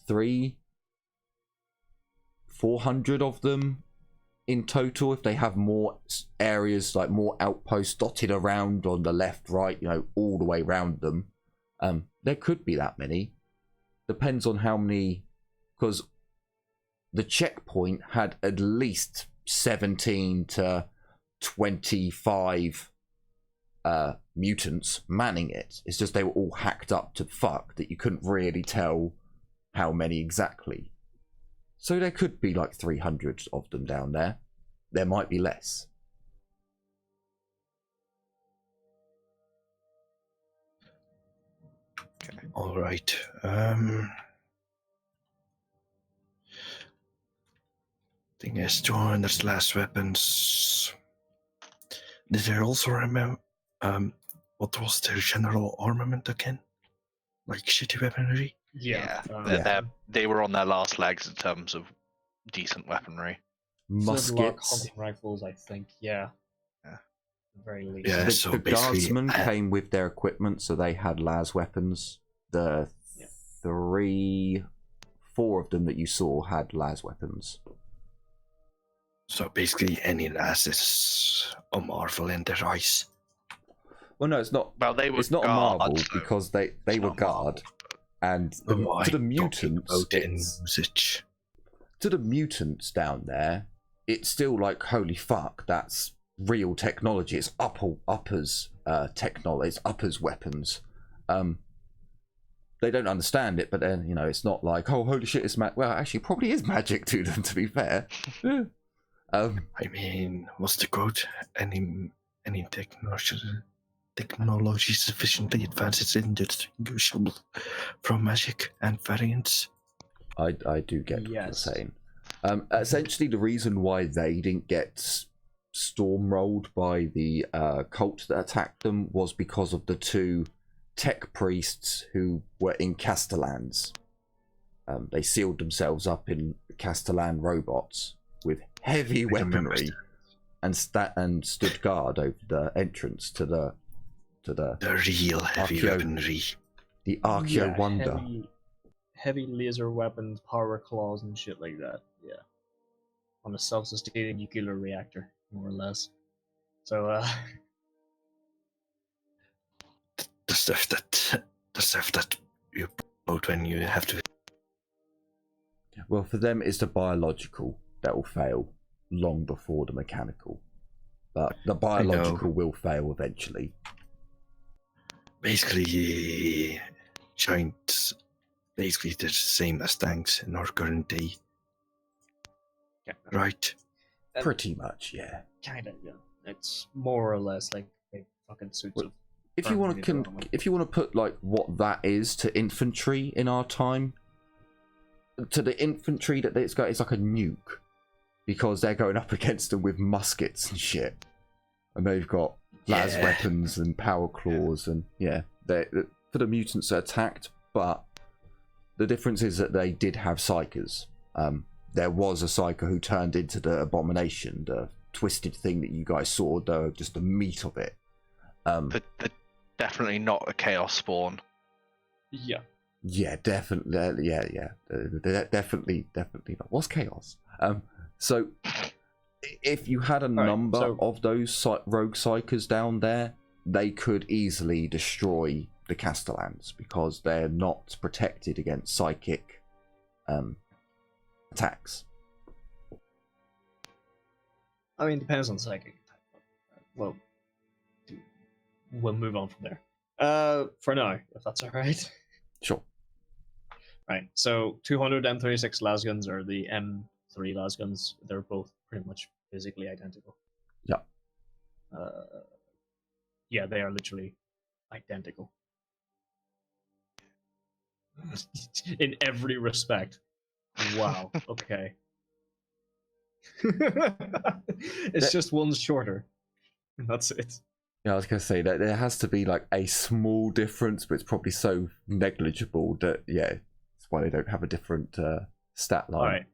300-400 of them in total, if they have more areas, like more outposts dotted around on the left, right, all the way around them. There could be that many. Depends on how many, because the checkpoint had at least 17 to 25 mutants manning it. It's just they were all hacked up to fuck that you couldn't really tell how many exactly. So there could be like 300 of them down there. There might be less. All right. Thing is, 200 last weapons. Did I also remember what was their general armament again? Like shitty weaponry? Yeah. They were on their last legs in terms of decent weaponry. Flintlock Muskets. hunting rifles, I think. Yeah. Yeah. At the very least. Yeah. The, so the basically, guardsmen came with their equipment, so they had las weapons. The 4 of them that you saw had las weapons. So basically, any lass is a marvel in their eyes. Well, no, it's not. Well, they were It's not a guard, marvel so because they it's were not guard, and Oh, to I'm the talking mutants, about it in it's- usage. to the mutants down there, it's still like, holy fuck, that's real technology. It's uppers technology. It's uppers weapons. They don't understand it, but then it's not like, oh, holy shit, it's well, actually, it probably is magic to them. To be fair. I mean, what's the quote? Any technology sufficiently advanced is indistinguishable from magic and variants. I do get what you're Yes. saying. Essentially, the reason why they didn't get storm-rolled by the cult that attacked them was because of the 2 tech priests who were in Castellans. They sealed themselves up in Castellan robots with heavy weaponry and stood guard over the entrance to the The real heavy Archeo- weaponry. the Archeo Wonder. Heavy laser weapons, power claws, and shit like that. Yeah. on a self-sustaining nuclear reactor, more or less. So, The stuff that you bought when you have to. Well, for them, it's the biological that will fail long before the mechanical. But the biological will fail eventually. Basically, giants, basically the same as tanks in our current day, yeah, right? Pretty much, yeah. kind of, yeah. It's more or less like big fucking suits Well, of. If you want to put like what that is to infantry in our time, to the infantry that it's got, it's like a nuke, because they're going up against them with muskets and shit, and they've got las weapons and power claws, and for the mutants that attacked. But the difference is that they did have psychers. There was a psyker who turned into the abomination, the twisted thing that you guys saw, though just the meat of it. They're definitely not a chaos spawn. Yeah. Yeah, definitely. Definitely not. What's chaos? So if you had a number of those rogue psychers down there, they could easily destroy the Castellans because they're not protected against psychic attacks. I mean, depends on psychic type. Well, we'll move on from there. For now, if that's all right. Sure. Right. So 200 M36 lasguns are the M3 lasguns. They're both pretty much physically identical. Yeah. Yeah, they are literally identical. In every respect. Wow. Okay. It's just one's shorter. And that's it. Yeah, I was going to say that there has to be like a small difference, but it's probably so negligible that, that's why they don't have a different stat line. All right.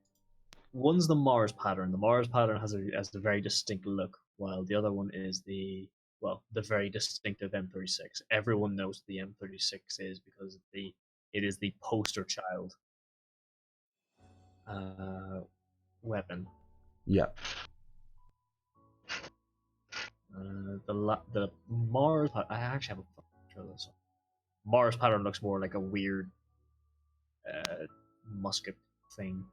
One's the Mars pattern. The Mars pattern has a very distinct look, while the other one is the very distinctive M36. Everyone knows what the M36 is because it is the poster child weapon. Yeah. The Mars. I actually have a picture of this. Mars pattern looks more like a weird musket thing.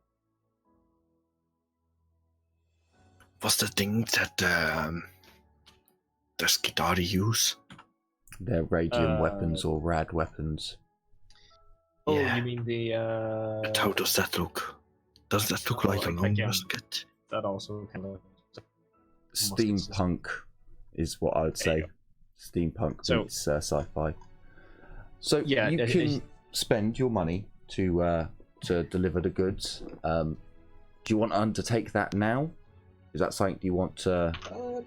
What's the thing that the Skitari use? They're radium weapons or rad weapons. Oh, Yeah. you mean the? But how does that look? Does that look like a long musket? That also kind of. Steampunk is what I would say. Steampunk meets sci-fi. So yeah, you can spend your money to deliver the goods. Do you want to undertake that now? Is that something you want to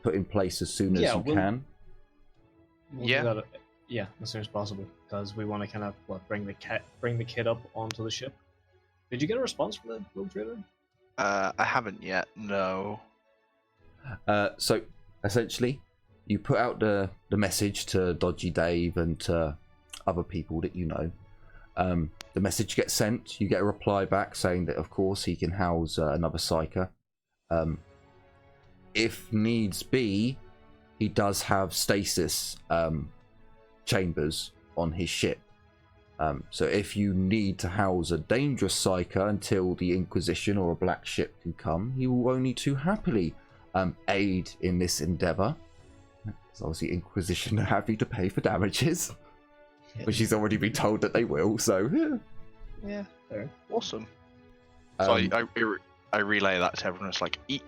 put in place as soon as you can? We'll do that, as soon as possible, because we want to kind of bring the kid up onto the ship. Did you get a response from the rogue trader? I haven't yet. No. So essentially, you put out the message to Dodgy Dave and to other people that you know. The message gets sent. You get a reply back saying that, of course, he can house another psyker. If needs be, he does have stasis chambers on his ship. So if you need to house a dangerous psyker until the Inquisition or a black ship can come, he will only too happily aid in this endeavor. Because obviously Inquisition are happy to pay for damages, which he's already been told that they will. So yeah, fair. Awesome. So I relay that to everyone. It's like he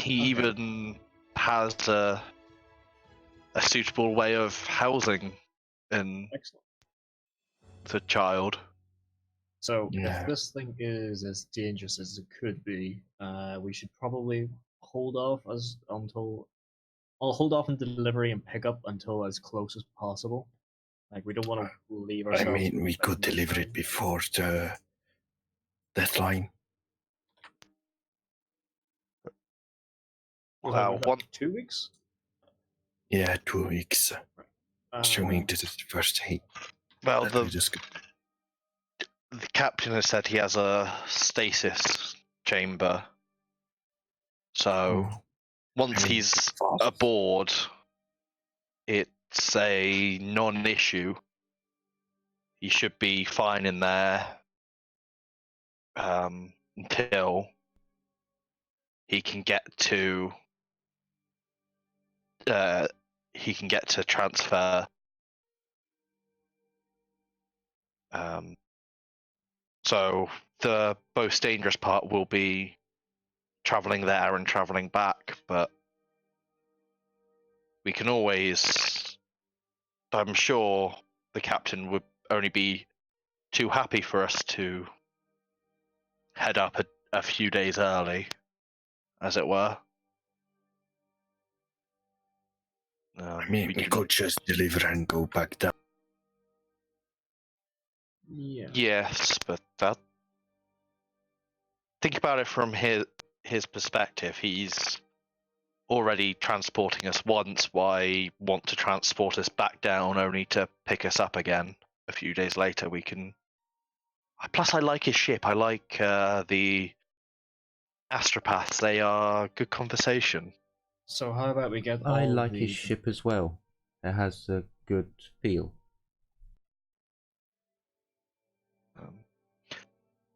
even has a suitable way of housing in the child. So if this thing is as dangerous as it could be, we should probably hold off on delivery and pickup until as close as possible. Like, we don't want to leave ourselves. I mean, we could deliver it before the deadline. Wow, 2 weeks? Yeah, 2 weeks. Assuming this is the first day. Well, the captain has said he has a stasis chamber So once he's aboard, it's a non-issue. He should be fine in there until he can get to transfer. So the most dangerous part will be traveling there and traveling back, but we can always. I'm sure the captain would only be too happy for us to head up a few days early, as it were. I mean, we could just deliver and go back down. Yeah. Yes, but that. Think about it from his perspective. He's already transporting us once. Why want to transport us back down only to pick us up again a few days later? We can. Plus, I like his ship. I like the astropaths. They are good conversation. So how about we get all I like the... his ship as well. It has a good feel.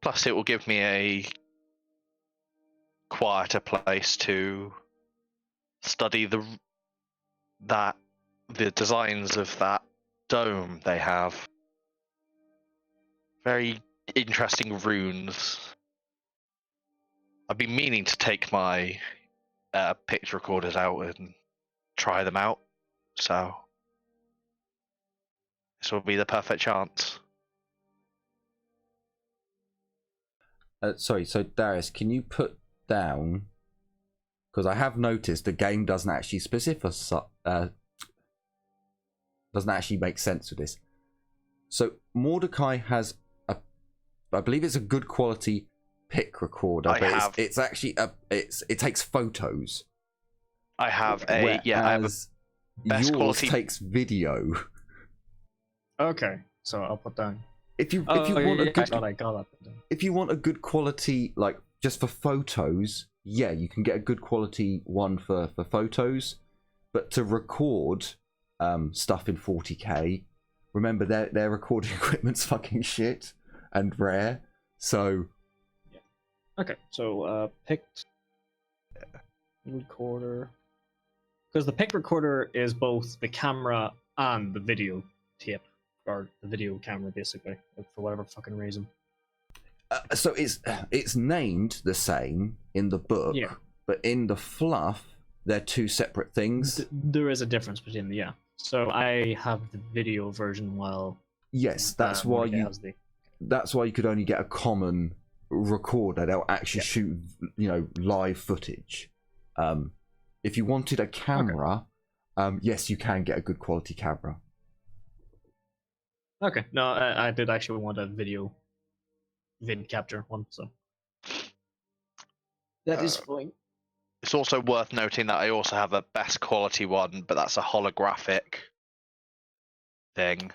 Plus, it will give me a quieter place to study the designs of that dome they have. Very interesting runes. I've been meaning to take my picture recorders out and try them out, so this will be the perfect chance. Sorry, so Darius, can you put down, because I have noticed the game doesn't actually doesn't actually make sense with this. So Mordecai has I believe it's a good quality pic recorder, it's actually it takes photos. I have a best yours quality takes video. Okay, so I'll put down. If you want a good, I got that. if you want a good quality, like just for photos, yeah, you can get a good quality one for photos. But to record stuff in 40k, remember their recording equipment's fucking shit and rare. So yeah. Okay, so picked recorder, because the pick recorder is both the camera and the video tape, or the video camera, basically, for whatever fucking reason. So it's named the same in the book, yeah, but in the fluff, they're two separate things. There is a difference between them, yeah. So I have the video version, while yes, that's why that's why you could only get a common recorder. They'll actually shoot, live footage. If you wanted a camera, yes, you can get a good quality camera. Okay, no, I did actually want a vid capture one, so that is fine. It's also worth noting that I also have a best quality one, but that's a holographic thing.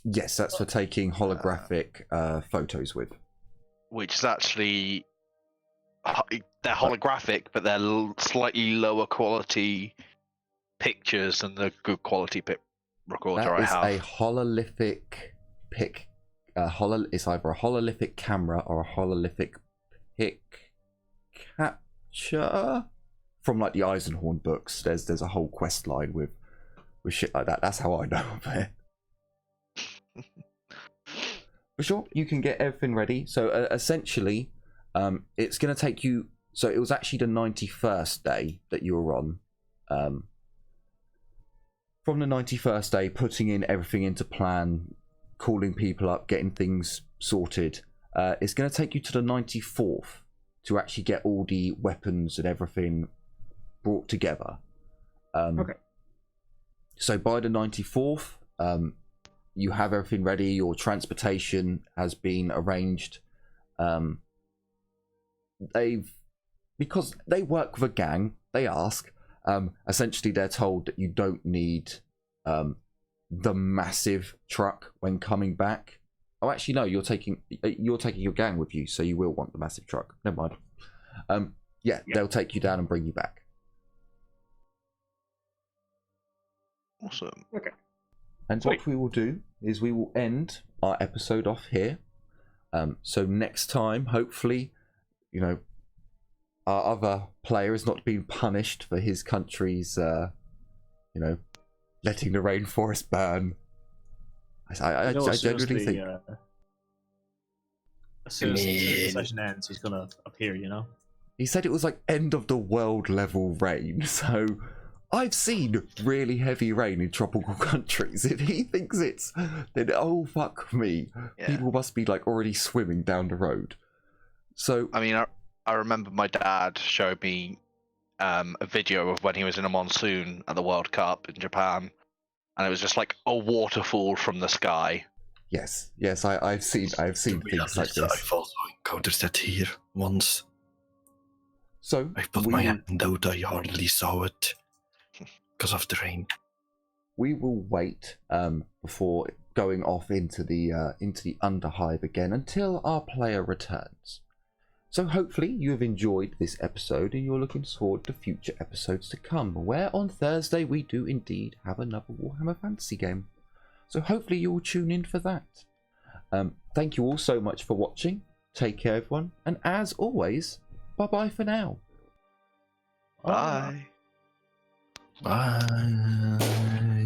Yes, that's for taking holographic photos with. Which is actually... They're holographic, but they're slightly lower quality pictures than the good quality recorder I have. That is a hololithic pic. It's either a hololithic camera or a hololithic pic capture. From like the Eisenhorn books, there's a whole quest line with shit like that. That's how I know of it. For sure, you can get everything ready. So essentially, it's going to take you. So it was actually the 91st day that you were on. From the 91st day, putting in everything into plan, calling people up, getting things sorted. It's going to take you to the 94th to actually get all the weapons and everything brought together. Okay. So by the 94th, you have everything ready. Your transportation has been arranged. Because they work with a gang, they ask. Essentially, they're told that you don't need the massive truck when coming back. Oh, actually, no. You're taking your gang with you, so you will want the massive truck. Never mind. Yeah, Yeah. they'll take you down and bring you back. Awesome. Okay. And Sweet. what we will do is we will end our episode off here. So next time, hopefully, you know, our other player is not being punished for his country's, you know, letting the rainforest burn. I genuinely think. As soon as the session ends, he's gonna appear. You know. He said it was like end of the world level rain. So I've seen really heavy rain in tropical countries. If he thinks it's, then oh fuck me, Yeah. people must be like already swimming down the road. So I mean, I remember my dad showed me a video of when he was in a monsoon at the World Cup in Japan, and it was just like a waterfall from the sky. yes, I've seen things like this. I've also encountered that here once. So I put my hand out, I hardly saw it because of the rain. we will wait before going off into the underhive again until our player returns. So hopefully you have enjoyed this episode and you're looking forward to future episodes to come, where on Thursday we do indeed have another Warhammer Fantasy game. So hopefully you will tune in for that. Thank you all so much for watching. Take care everyone, and as always, bye bye for now. Bye. Bye.